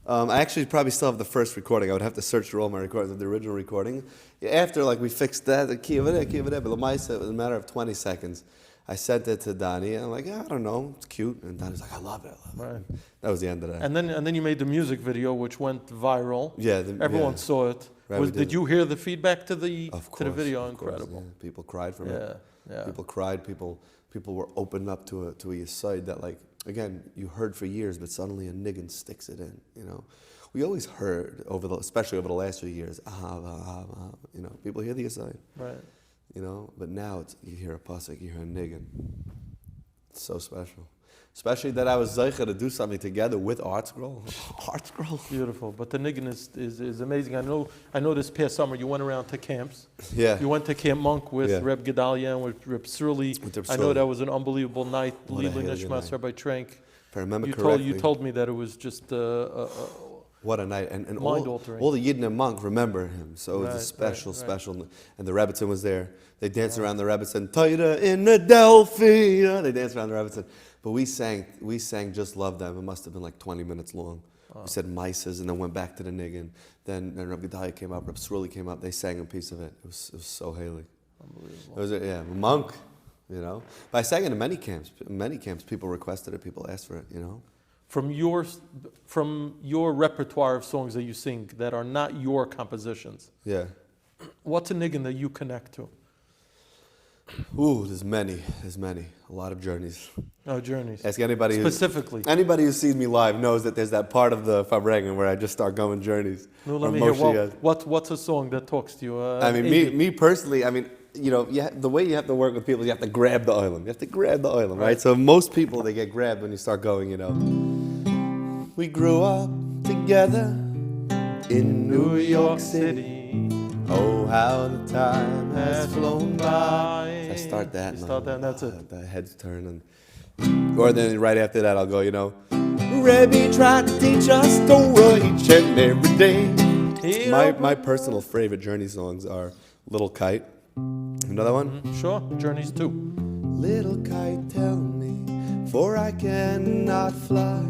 I actually probably still have the first recording. I would have to search through all my recordings of the original recording. After we fixed that, the key of it, but Lamaisa, in a matter of 20 seconds, I sent it to Donnie, and I'm like, I don't know, it's cute. And Donnie's like, I love it. Right. That was the end of that. And then you made the music video, which went viral. Yeah. Everyone saw it. Right, Did you hear the feedback to the video? Of course, Incredible. yeah. People cried from it. Yeah. People cried. People were opened up to a Yisroel that, like, again, you heard for years, but suddenly a niggin sticks it in. You know, we always heard especially over the last few years, ahava. You know, people hear the Yisroel. Right. You know, but now you hear a pasuk, you hear a niggin. It's so special. Especially that I was zeicha to do something together with ArtScroll. ArtScroll. Beautiful. But the niggin is amazing. I know this past summer you went around to camps. Yeah. You went to Camp Monk with Reb Gedalia and with Reb Surly. I know that was an unbelievable night. Leland Nishmas, Rabbi Trank. If I remember correctly. You told me that it was just what a night. And mind-altering. all the Yidden and Monk remember him. So it was special. And the Rebbitzin was there. They danced around the Rebbitzin. Taita in Adelphia. They danced around the Rebbitzin. But we sang Just Love Them. It must have been like 20 minutes long. We said Mises and then went back to the niggin. Then Rabbi Gedalia came up, Rabbi Surly came up. They sang a piece of it. It was so Haley. Unbelievable. It was Monk, you know. But I sang it in many camps. In many camps, people requested it. People asked for it, you know. From your repertoire of songs that you sing that are not your compositions. Yeah. What's a niggin that you connect to? Ooh, there's many. A lot of journeys. Oh, journeys. Ask anybody specifically. Anybody who sees me live knows that there's that part of the Farbreng where I just start going journeys. No, let me hear. What's a song that talks to you? I mean, me personally. I mean, you know, the way you have to work with people, you have to grab the oilam. You have to grab the oilam, right? So most people, they get grabbed when you start going. You know, we grew up together in New York City. Oh, how the time has flown by. I start that. And that's it. The heads turn. Or then right after that, I'll go, you know, Rebbe tried to teach us Torah each and every day. My personal favorite journey songs are Little Kite. Another one? Mm-hmm. Sure, Journeys too. Little kite, tell me, for I cannot fly.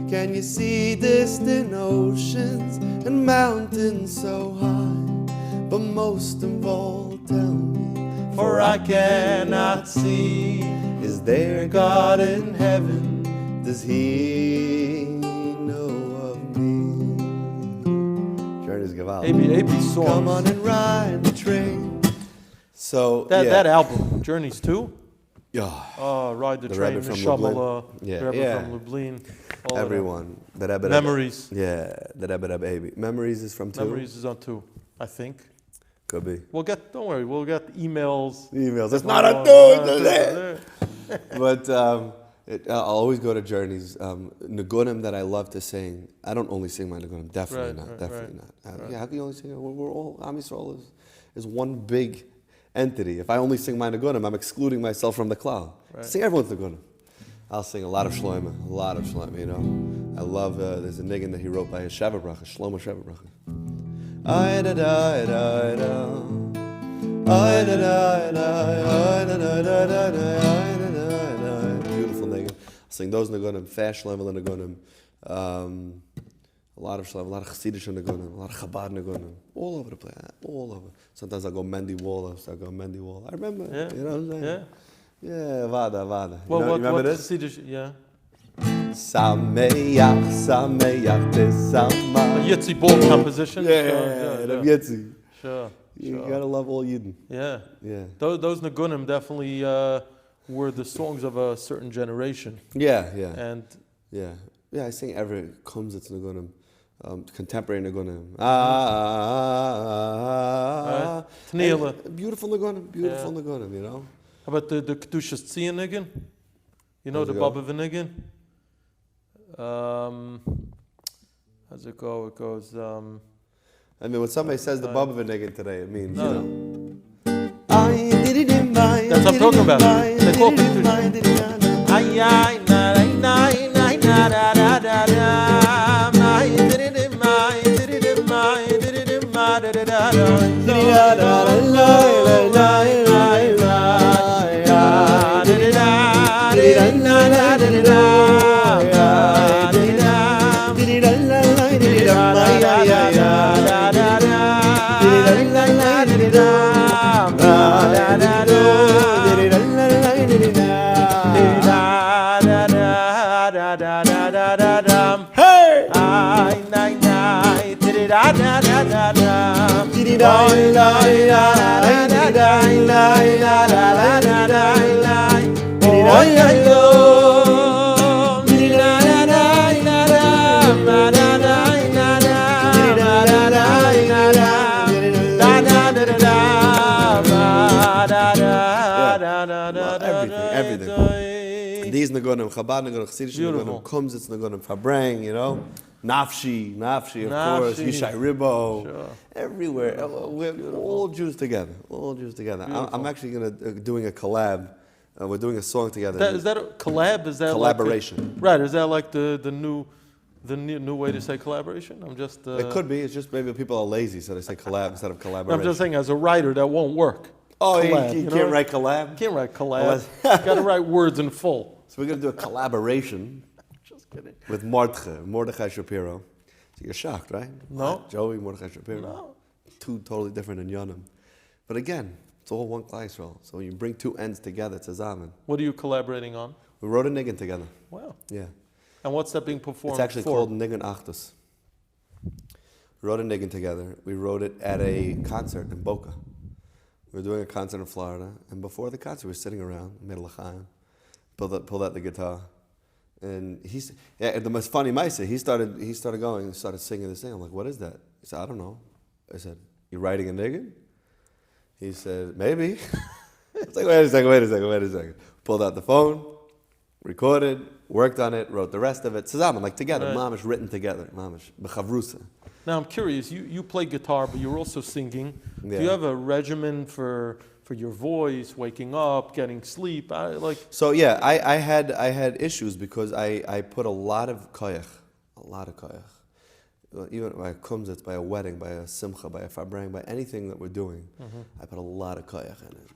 Can you see distant oceans and mountains so high? But most of all, tell me, for I cannot see. Is there a God in heaven? Does He know of me? Journeys Gaval. AB songs. Come on and ride the train. So that album, Journeys 2? Yeah. Oh, Ride the Train, Rebbe from Shabala, Yeah. Rebbe Yeah. from Lublin. Everyone. Memories. Yeah, the Rebbe Baby. Memories is from 2? Memories is on 2, I think. Could be. Don't worry, we'll get emails. It's not a 2! But I'll always go to journeys. Nagunim that I love to sing. I don't only sing my Nagunim. Definitely not. Yeah, how can you only sing it? We're all, Am Yisroel is one big entity. If I only sing my Nagunim, I'm excluding myself from the klal. Right. Sing everyone's Nagunim. I'll sing a lot of Shloimeh, you know. I love, there's a niggin that he wrote by a Sheva Bracha, Shlomo Sheva Bracha. Beautiful niggin. I'll sing those Nagunim, fast Shloimeh Nagunim. A lot of Shloimeh, a lot of Chassidish Nagunim, a lot of Chabad Nagunim, all over the place, all over. Sometimes I'll go Mendy Wall, I remember, you know what I'm saying? Yeah. Yeah, Vada. Well, you remember this? Yeah. Sameach, Tesama. A Yitzi Ball composition? Yeah, Yitzi. Sure. You gotta love all Yidden. Yeah. Yeah. Those Nagunim definitely were the songs of a certain generation. Yeah. And yeah, I sing every Kumzitz Nagunim. Contemporary Nagunim. Tniela. Beautiful Nagunim, you know. How about the Kedushas Tzion Niggin? You know the Baba Niggin? How's it go? It goes. I mean, when somebody says the Baba Niggin today, it means, you know. That's what I'm talking about. They call Everything. These Nagunim, Chabad Nagunim, Chassidish Nagunim, Kumsitz Nagunim, Farbreng, you know, Nafshi, of course, Yishai Ribo, sure. Everywhere. Beautiful. We're all Jews together. I'm actually doing a collab. We're doing a song together. Is that a collab? Is that collaboration? Like right. Is that like the new way to say collaboration? I'm just. It could be. It's just maybe people are lazy, so they say collab instead of collaboration. I'm just saying, as a writer, that won't work. Oh, collab, you can't write collab? You can't write collab. You got to write words in full. So we're going to do a collaboration. Just kidding. With Mordechai Shapiro. So you're shocked, right? No. Joey, Mordechai Shapiro. No. Two totally different in Yonim. But again, it's all one Klal Yisrael. So when you bring two ends together, it's a Zaman. What are you collaborating on? We wrote a niggin together. Wow. Yeah. And what's that being performed It's actually for? called Niggin Achdus. We wrote a niggin together. We wrote it at a concert in Boca. We were doing a concert in Florida, and before the concert, we were sitting around, made a l'chaim, pulled out the guitar, and the most funny Maisa, he started going, started singing this thing. I'm like, what is that? He said, I don't know. I said, you writing a niggin? He said, maybe. I was like, wait a second. Pulled out the phone, recorded, worked on it, wrote the rest of it. Zusammen, like together, Right. mamish, written together, mamish, b'chavrusa. Now I'm curious. You play guitar, but you're also singing. Yeah. Do you have a regimen for your voice, waking up, getting sleep? So yeah, I had issues because I put a lot of koyach. Even by a kumzitz, by a wedding, by a simcha, by a farbreng, by anything that we're doing, I put a lot of koyach in it.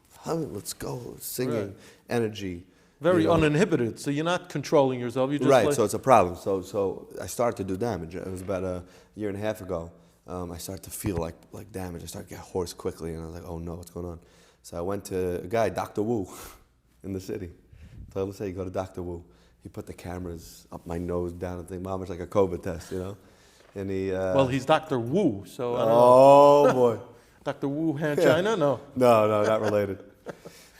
Let's go, singing, Right. energy. Very uninhibited, so you're not controlling yourself. You just Right, play. so it's a problem. So I started to do damage. It was about a year and a half ago. I started to feel like damage. I started to get hoarse quickly, and I was like, oh no, what's going on? So I went to a guy, Dr. Wu, in the city. Told him, say, you go to Dr. Wu. He put the cameras up my nose, down, and thing. Mom was like a COVID test, you know? And he... well, he's Dr. Wu, so I don't know. Oh, boy. Dr. Wu, Han China? No. No, not related.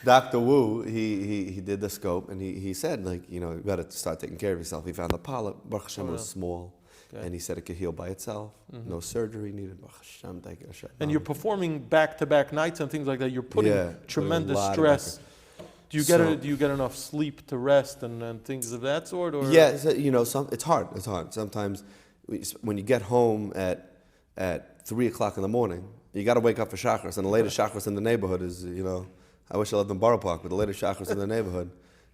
Dr. Wu, he did the scope, and he said, like, you know, you got to start taking care of yourself. He found the polyp. Baruch Hashem was small, and he said it could heal by itself. No surgery needed. Baruch Hashem, thank you, Hashem. And you're performing back-to-back nights and things like that. You're putting tremendous stress. Do you get enough sleep to rest and things of that sort? Or? Yeah, you know, it's hard. Sometimes when you get home at 3 o'clock in the morning, you got to wake up for shachris, and the latest shachris in the neighborhood is, you know, I wish I lived in Borough Park, but the latest shachris in the neighborhood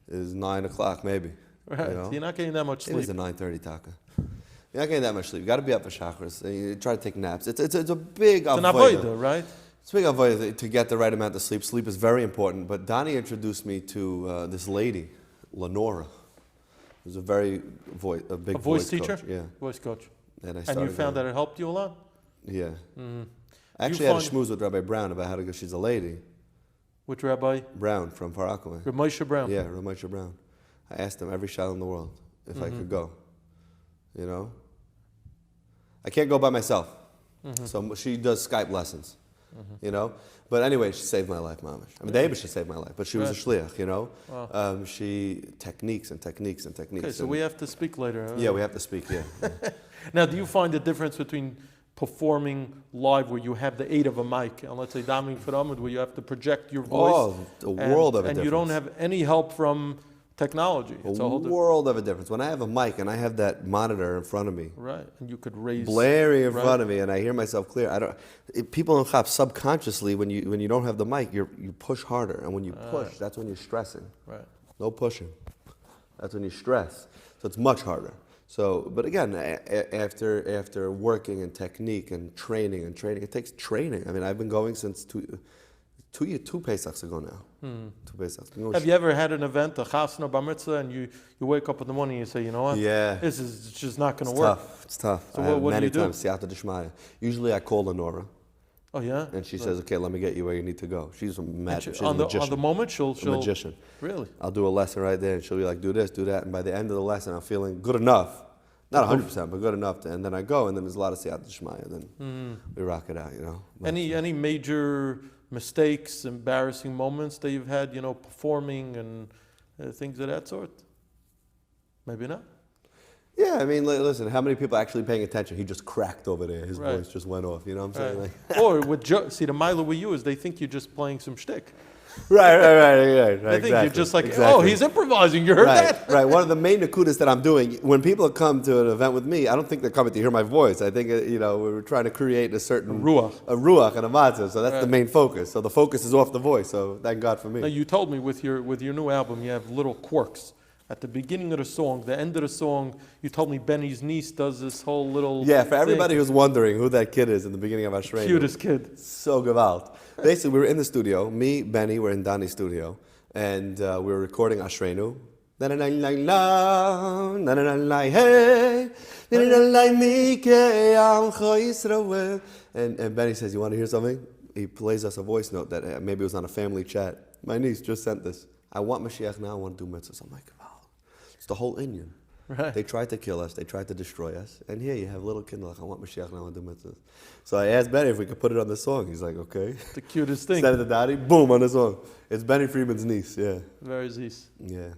is 9 o'clock maybe. Right, you know? so you're not getting that much sleep. It is a 9:30 taka. You're not getting that much sleep. You got to be up for chakras. You try to take naps. It's a big avodah. It's an avodah, right? It's a big avodah to get the right amount of sleep. Sleep is very important. But Donnie introduced me to this lady, Lenora, who's a big voice teacher? coach. Yeah. Voice coach. And you found that it helped you a lot? Yeah. Mm-hmm. I actually had a shmooze with Rabbi Brown about how to go. She's a lady. Which Rabbi? Brown from Parakaway. Rabbi Moshe Brown. Yeah, Rabbi Moshe Brown. I asked him every shal in the world if I could go. You know? I can't go by myself. So she does Skype lessons. You know? But anyway, she saved my life, mamish. I mean, the Abba, she saved my life, but she was a shliach, you know? Wow. She, techniques. Okay, so we have to speak later. Yeah, we have to speak, yeah. Now, do you find the difference between performing live where you have the aid of a mic, and let's say Daming for Amid, where you have to project your voice? Oh, a world of a difference. And you don't have any help from technology. It's a world of a difference. When I have a mic and I have that monitor in front of me, right, and you could raise blaring in front of me, and I hear myself clear. People in Chap subconsciously, when you don't have the mic, you push harder, and when you push, that's when you're stressing. Right. No pushing. That's when you stress. So it's much harder. So, but again, after working in technique and training, it takes training. I mean, I've been going since two Pesachs ago now. 2 Pesachs. Have you ever had an event, a chasna, bar mitzvah, and you wake up in the morning and you say, you know what? Yeah. This is just not going to work. It's tough. So what do you do? Many times, siyata d'shmaya. Usually I call Lenora. Oh, yeah? And she says, okay, let me get you where you need to go. She's a magician. She's a magician. On the moment, she'll... A magician. Really? I'll do a lesson right there, and she'll be like, do this, do that. And by the end of the lesson, I'm feeling good enough Not 100%, but good enough. And then I go, and then there's a lot of siyata d'shmaya. Then we rock it out, But, any major mistakes, embarrassing moments that you've had, performing and things of that sort? Maybe not. Yeah, I mean, listen, how many people are actually paying attention? He just cracked over there. His voice just went off. You know what I'm saying? Or with the mila with you is they think you're just playing some shtick. Right. They think you're just like, oh, he's improvising. You heard that? Right. One of the main nakudas that I'm doing, when people come to an event with me, I don't think they're coming to hear my voice. I think, we're trying to create a certain... ruach and a matzah. So that's the main focus. So the focus is off the voice. So thank God for me. Now, you told me with your new album, you have little quirks. At the beginning of the song, the end of the song, you told me Benny's niece does this whole little... Yeah, for everybody who's wondering who that kid is in the beginning of Ashreinu. Cutest kid. So gewalt. Basically, we were in the studio. Me, Benny, we're in Danny's studio. And we were recording Ashreinu. And Benny says, you want to hear something? He plays us a voice note that maybe it was on a family chat. My niece just sent this. I want Mashiach now, I want to do mitzvahs. I'm like, wow. It's the whole Indian. Right. They tried to kill us. They tried to destroy us. And here you have little kid like, I want Mashiach now, I want to do mitzvahs. So I asked Benny if we could put it on the song. He's like, okay. The cutest thing. Send it to Daddy. Boom, on the song. It's Benny Friedman's niece, yeah. Very nice. Yeah.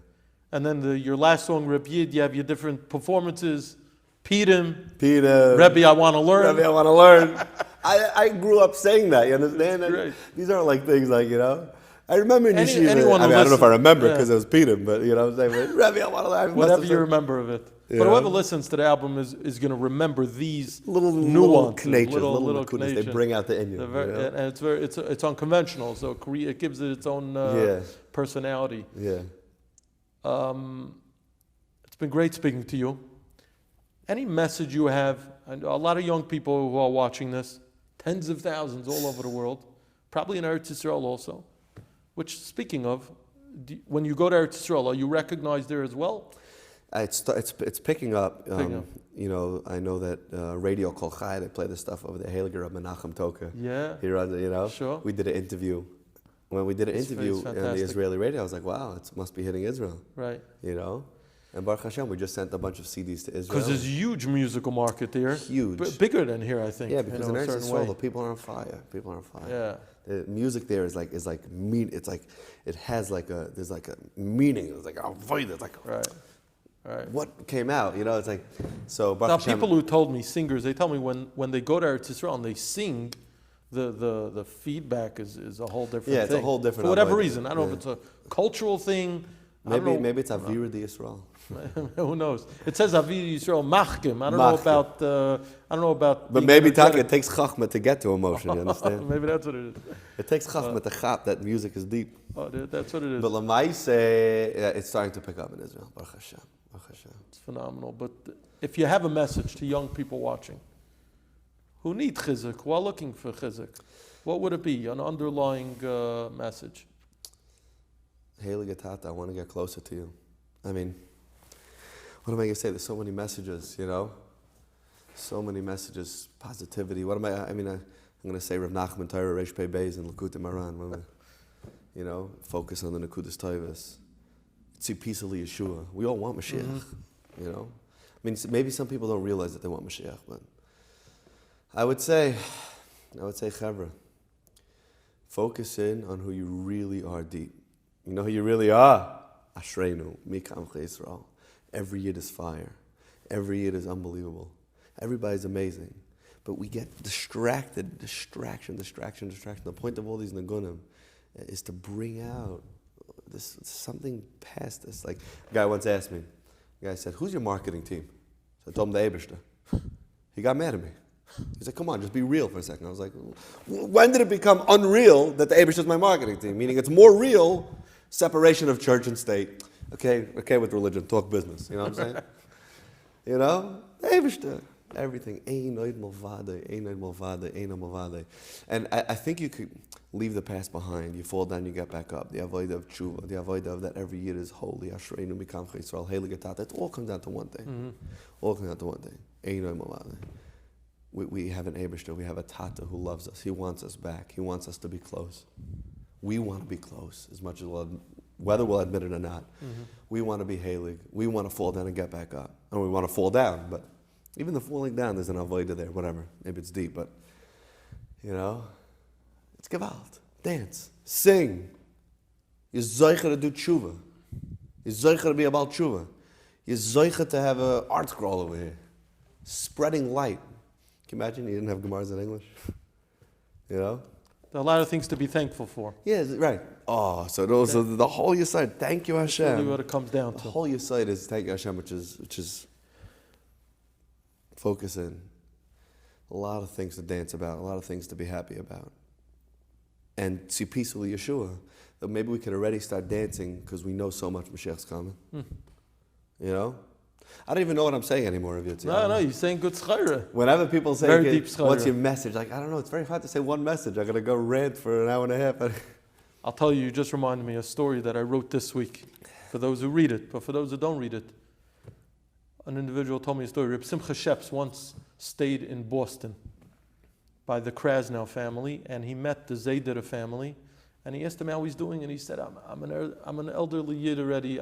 And then your last song, Rabbi Yid, you have your different performances. Peter. Rebbe, I want to learn. Rebbe, I want to learn. I grew up saying that, you understand? Great. These aren't like things like, I remember in Yeshiva, anyone I don't know if I remember yeah. because it was Peter, but you know what I'm saying? Rebbe, I want to learn. Whatever you remember of it. Yeah. But whoever listens to the album is going to remember these little nuances, little knaches. They bring out the Indian. And it's unconventional, so it gives it its own personality. Yeah. It's been great speaking to you. Any message you have, and a lot of young people who are watching this, tens of thousands all over the world, probably in Eretz Yisroel also, which, speaking of, when you go to Eretz Yisroel, are you recognized there as well? It's picking up. You know, I know that Radio Kol Chai, they play this stuff over there. Haliger of Menachem Toka. Yeah. He runs it, Sure. We did an interview. When we did an interview on the Israeli radio, I was like, wow, it must be hitting Israel. Right. And Baruch Hashem, we just sent a bunch of CDs to Israel. Because there's a huge musical market there. Huge. Bigger than here, I think. Yeah, because in Eretz Yisrael, the people are on fire. People are on fire. Yeah. The music there is like mean. It's like it has there's like a meaning. It's like a void. It's like right. What came out? It's like so. Now, people who told me, singers, they tell me when they go to Eretz Yisrael and they sing, the feedback is a whole different thing. Yeah, it's a whole different. For whatever reason, I don't know if it's a cultural thing. Maybe it's Avira di Yisrael. Who knows? It says Avira Yisrael Machkim. I don't know about. But maybe it takes chachma to get to emotion. You understand? Maybe that's what it is. It takes chachma to chap that music is deep. Oh, that's what it is. But Lamaise, it's starting to pick up in Israel. Baruch Hashem. It's phenomenal. But if you have a message to young people watching who need chizuk, who are looking for chizuk, what would it be? An underlying message? Heilige Tate, I want to get closer to you. I mean, what am I going to say? There's so many messages, So many messages, positivity. I'm going to say Rav Nachman Torah, Reish Pei Beis, and Likutei Moharan. Focus on the Nekudas Tovos. Tzipisa Yeshua. We all want Mashiach, I mean, maybe some people don't realize that they want Mashiach, but I would say, Chevra, focus in on who you really are deep. You know who you really are? Ashreinu, Mikam Yisroel. Every Yid is fire. Every Yid is unbelievable. Everybody's amazing. But we get distracted, distraction. The point of all these nagunim is to bring out this something past this. Like, a guy once asked me, the guy said, who's your marketing team? So I told him the Eibishter. He got mad at me. He said, come on, just be real for a second. I was like, when did it become unreal that the Eibishter is my marketing team? Meaning it's more real, separation of church and state. Okay with religion, talk business. You know what I'm saying? The Eibishter. Everything. And I think you could leave the past behind. You fall down, you get back up. The avodah of tshuva, the avodah of that every year is holy. Ashreinu mikam Yisroel, Heilige Tate. It all comes down to one thing. All comes down to one thing. We have an Eibishter, we have a Tata who loves us. He wants us back. He wants us to be close. We want to be close as much as whether we'll admit it or not. We want to be heilig. We want to fall down and get back up. and we want to fall down, but even the falling down, there's an avodah there, whatever. Maybe it's deep, but, it's gewalt. Dance. Sing. You're zoicha to do tshuva. You're zoicha to be about tshuva. You're zoicha to have an ArtScroll over here. Spreading light. Can you imagine you didn't have Gemaras in English? There are a lot of things to be thankful for. Yeah, right. Oh, so the whole Yisroel, thank you Hashem. That's really what it comes down to. The whole Yisroel is thank you Hashem, which is focusing. A lot of things to dance about, a lot of things to be happy about. And see peacefully Yeshua, that maybe we could already start dancing because we know so much Mashiach's coming. I don't even know what I'm saying anymore. No, you're saying good schayra. Whenever people say, very deep schayra. What's your message? Like, I don't know, it's very hard to say one message. I got to go rant for an hour and a half. I'll tell you just reminded me of a story that I wrote this week. For those who read it, but for those who don't read it, an individual told me a story. Reb Simcha Sheps once stayed in Boston by the Krasnow family, and he met the Zayder family, and he asked him how he's doing, and he said, I'm an elderly yid already.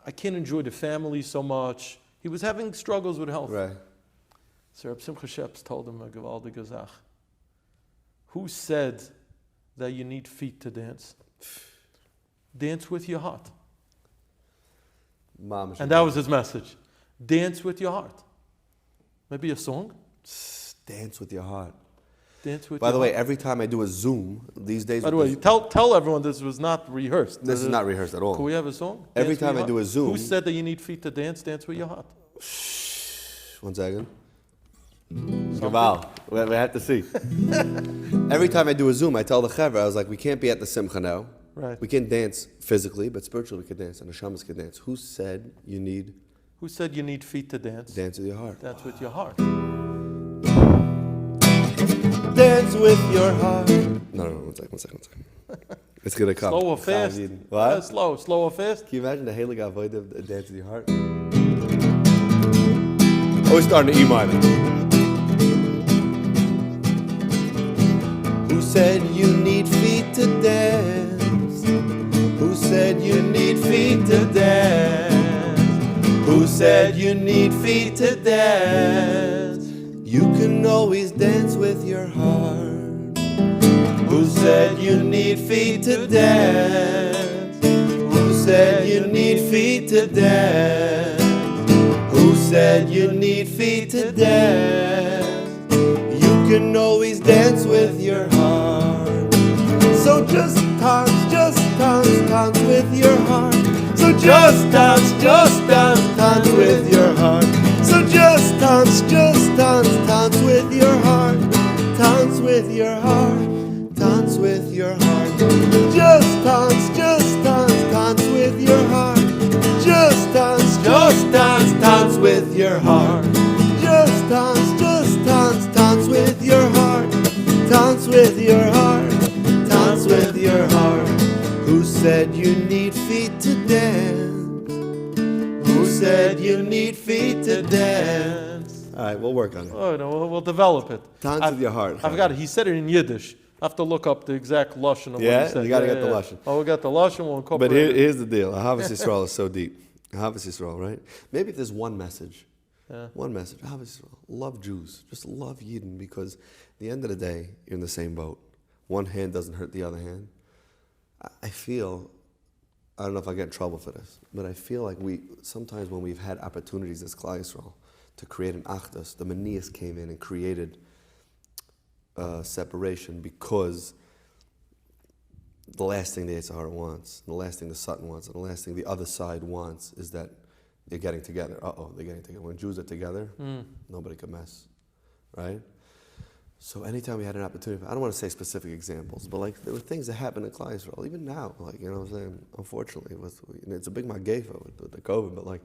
I can't enjoy the family so much. He was having struggles with health. Right. So Reb Simcha Sheps told him a gewaldige Zach. Who said that you need feet to dance? Dance with your heart. And that was his message. Dance with your heart. Maybe a song? Dance with your heart. Dance with By the your way, heart. every time I do a Zoom, these days... By the way, tell everyone this was not rehearsed. This is not rehearsed at all. Can we have a song? Every time I do a Zoom... Who said that you need feet to dance? Dance with your heart. 1 second. Wow, we have to see. Every time I do a Zoom, I tell the Chaver, I was like, we can't be at the Simcha now. Right. We can't dance physically, but spiritually we can dance, and the Shamas can dance. Who said you need feet to dance? Dance with your heart. Dance with your heart. Dance with your heart. No, 1 second. It's going to come. Slow or fast? What? Slow or fast? Can you imagine the Heilig Avodah of Dance with your heart? Always starting to E minor. Who said you need feet to dance? Who said you need feet to dance? Who said you need feet to dance? You can always dance with your heart. Who said you need feet to dance? Who said you need feet to dance? Who said you need feet to dance? You can always dance with your heart. So just dance with your heart. So just dance with your heart. So just dance with your heart. Dance with your heart. Dance with your heart. Just dance with your heart. Just dance with your heart. Just dance with your heart. Dance with your heart. Dance with your heart. Who said you need feet to dance? Who said you need feet to dance? All right, we'll work on it. Oh, no, we'll develop it. Dance with your heart. I forgot it. He said it in Yiddish. I have to look up the exact lashon of what he said. You got to get the lashon. Oh, we got the lashon. We'll incorporate But it. here's the deal. Ahavas Yisroel is so deep. Ahavas Yisroel, right? Maybe if there's one message. Yeah. One message. Ahavas Yisroel. Love Jews. Just love Yidden, because at the end of the day, you're in the same boat. One hand doesn't hurt the other hand. I feel, I don't know if I get in trouble for this, but I feel like sometimes when we've had opportunities as Klal Yisrael to create an achdus, the Manias came in and created separation, because the last thing the Yitzhar wants, the last thing the Satan wants, and the last thing the other side wants is that they're getting together. They're getting together. When Jews are together, nobody can mess, right? So anytime we had an opportunity, I don't want to say specific examples, but like there were things that happened in Klal Yisrael, even now, like, you know what I'm saying? Unfortunately, it's a big magefa with the COVID, but like,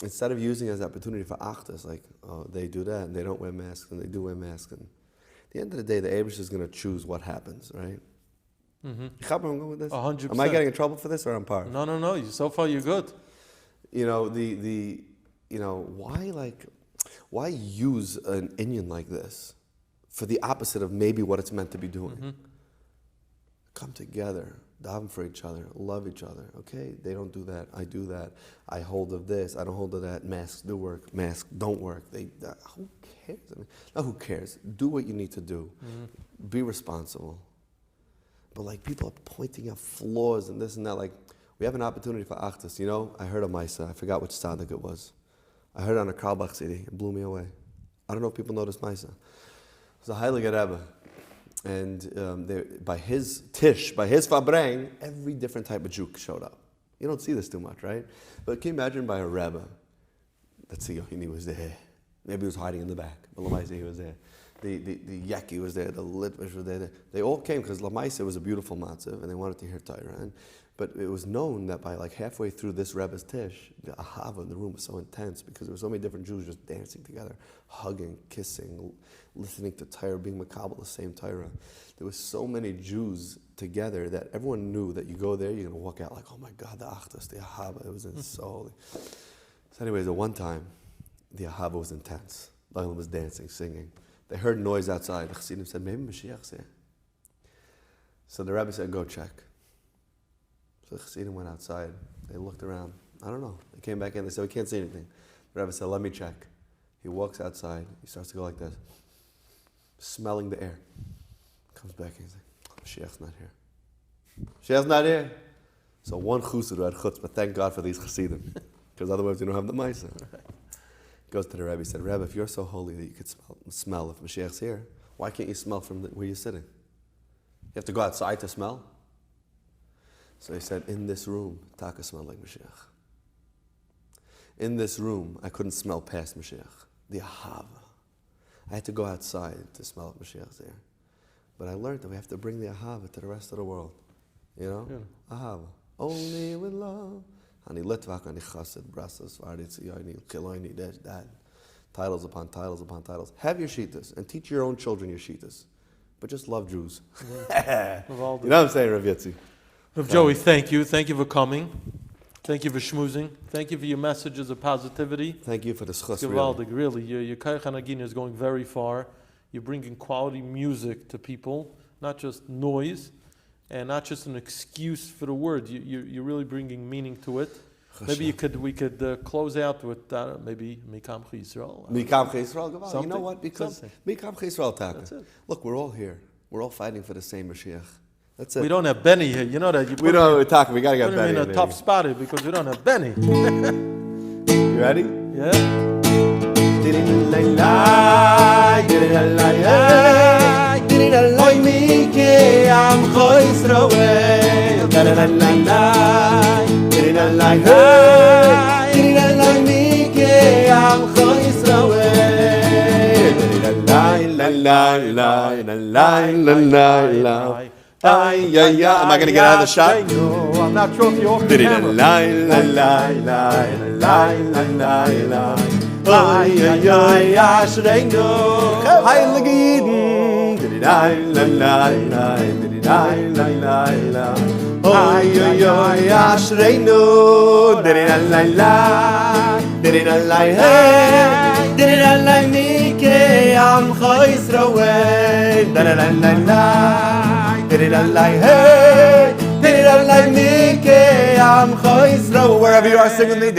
instead of using it as an opportunity for achdus, like, they do that and they don't wear masks and they do wear masks, and at the end of the day, the Abish is going to choose what happens, right? Mm-hmm. You know where I'm going with this? 100%. Am I getting in trouble for this, or I'm par? No. So far, you're good. You know, why use an Inyan like this for the opposite of maybe what it's meant to be doing? Mm-hmm. Come together. daven for each other, love each other. Okay, they don't do that. I do that. I hold of this. I don't hold of that. Masks do work. Masks don't work. Who cares? I mean, not who cares. Do what you need to do. Be responsible. But like people are pointing out flaws and this and that. Like we have an opportunity for Achdus. You know, I heard a Maisa. I forgot which tzaddik it was. I heard it on a Karlbach CD. It blew me away. I don't know if people know this Maisa. It was a Heilige Rebbe. And by his tish, by his Farbreng, every different type of Jew showed up. You don't see this too much, right? But can you imagine by a Rebbe? Let's see, Yohini was there. Maybe he was hiding in the back, but Lamaisa, he was there. The Yaki was there, the Litvish was there. They all came because Lamaisa was a beautiful matzav, and they wanted to hear Torah. But it was known that by like halfway through this Rebbe's tish, the ahava in the room was so intense because there were so many different Jews just dancing together, hugging, kissing, listening to Torah, being makabel the same Torah. There was so many Jews together that everyone knew that you go there, you're going to walk out like, oh my God, the achdus, the ahava, it was in soul. So anyways, at one time, the ahava was intense. Lailam was dancing, singing. They heard noise outside. The Chassidim said, maybe Mashiach's here. So the Rebbe said, go check. So the Chassidim went outside. They looked around. I don't know. They came back in. They said, we can't see anything. The Rebbe said, let me check. He walks outside. He starts to go like this, smelling the air. Comes back and he's like, Mashiach's not here. Mashiach's not here. So one chusud had chutzpah. Thank God for these Chassidim. Because otherwise you don't have the Maisa. Goes to the Rebbe. He said, Rebbe, if you're so holy that you could smell if Mashiach's here, why can't you smell from where you're sitting? You have to go outside to smell? So he said, in this room, Taka smelled like Mashiach. In this room, I couldn't smell past Mashiach. The ahava. I had to go outside to smell if Mashiach's there. But I learned that we have to bring the ahava to the rest of the world. You know? Yeah. Ahava. Only with love. Ani litvak, ani chassid, brasas, varitz, yoini, kiloini, that. Titles upon titles upon titles. Have your shitas and teach your own children your shitas. But just love Jews. Yeah. You know what I'm saying, Rav Yitzi? Rav Joey, thank you. Thank you for coming. Thank you for schmoozing. Thank you for your messages of positivity. Thank you for the schus, really. Your Kayach Hanagina is going very far. You're bringing quality music to people, not just noise, and not just an excuse for the word. You're really bringing meaning to it. Maybe we could close out with maybe Mikam Yisroel. Mikam Yisroel. You know what? Because Mikam Yisroel Taka. That's it. Look, we're all here. We're all fighting for the same Mashiach. That's it. We don't have Benny here. You know that. We don't have Taka. We gotta get Benny. We're in a tough spot here because we don't have Benny. You ready? Yeah. Am I going to get out of the shot? No, I'm not sure if you're off the camera. Wherever you are, sing with me.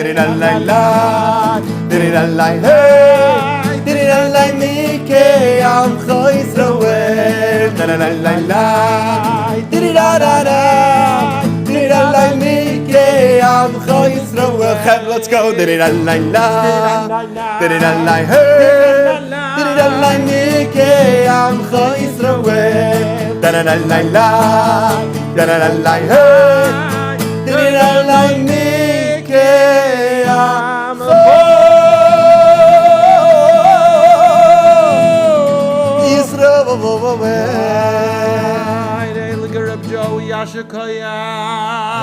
Let's go.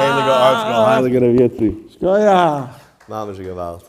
Heilige ArtScroll, Heilige Rabbi Yitzchok. Shkoyach. Mama, she gewalt.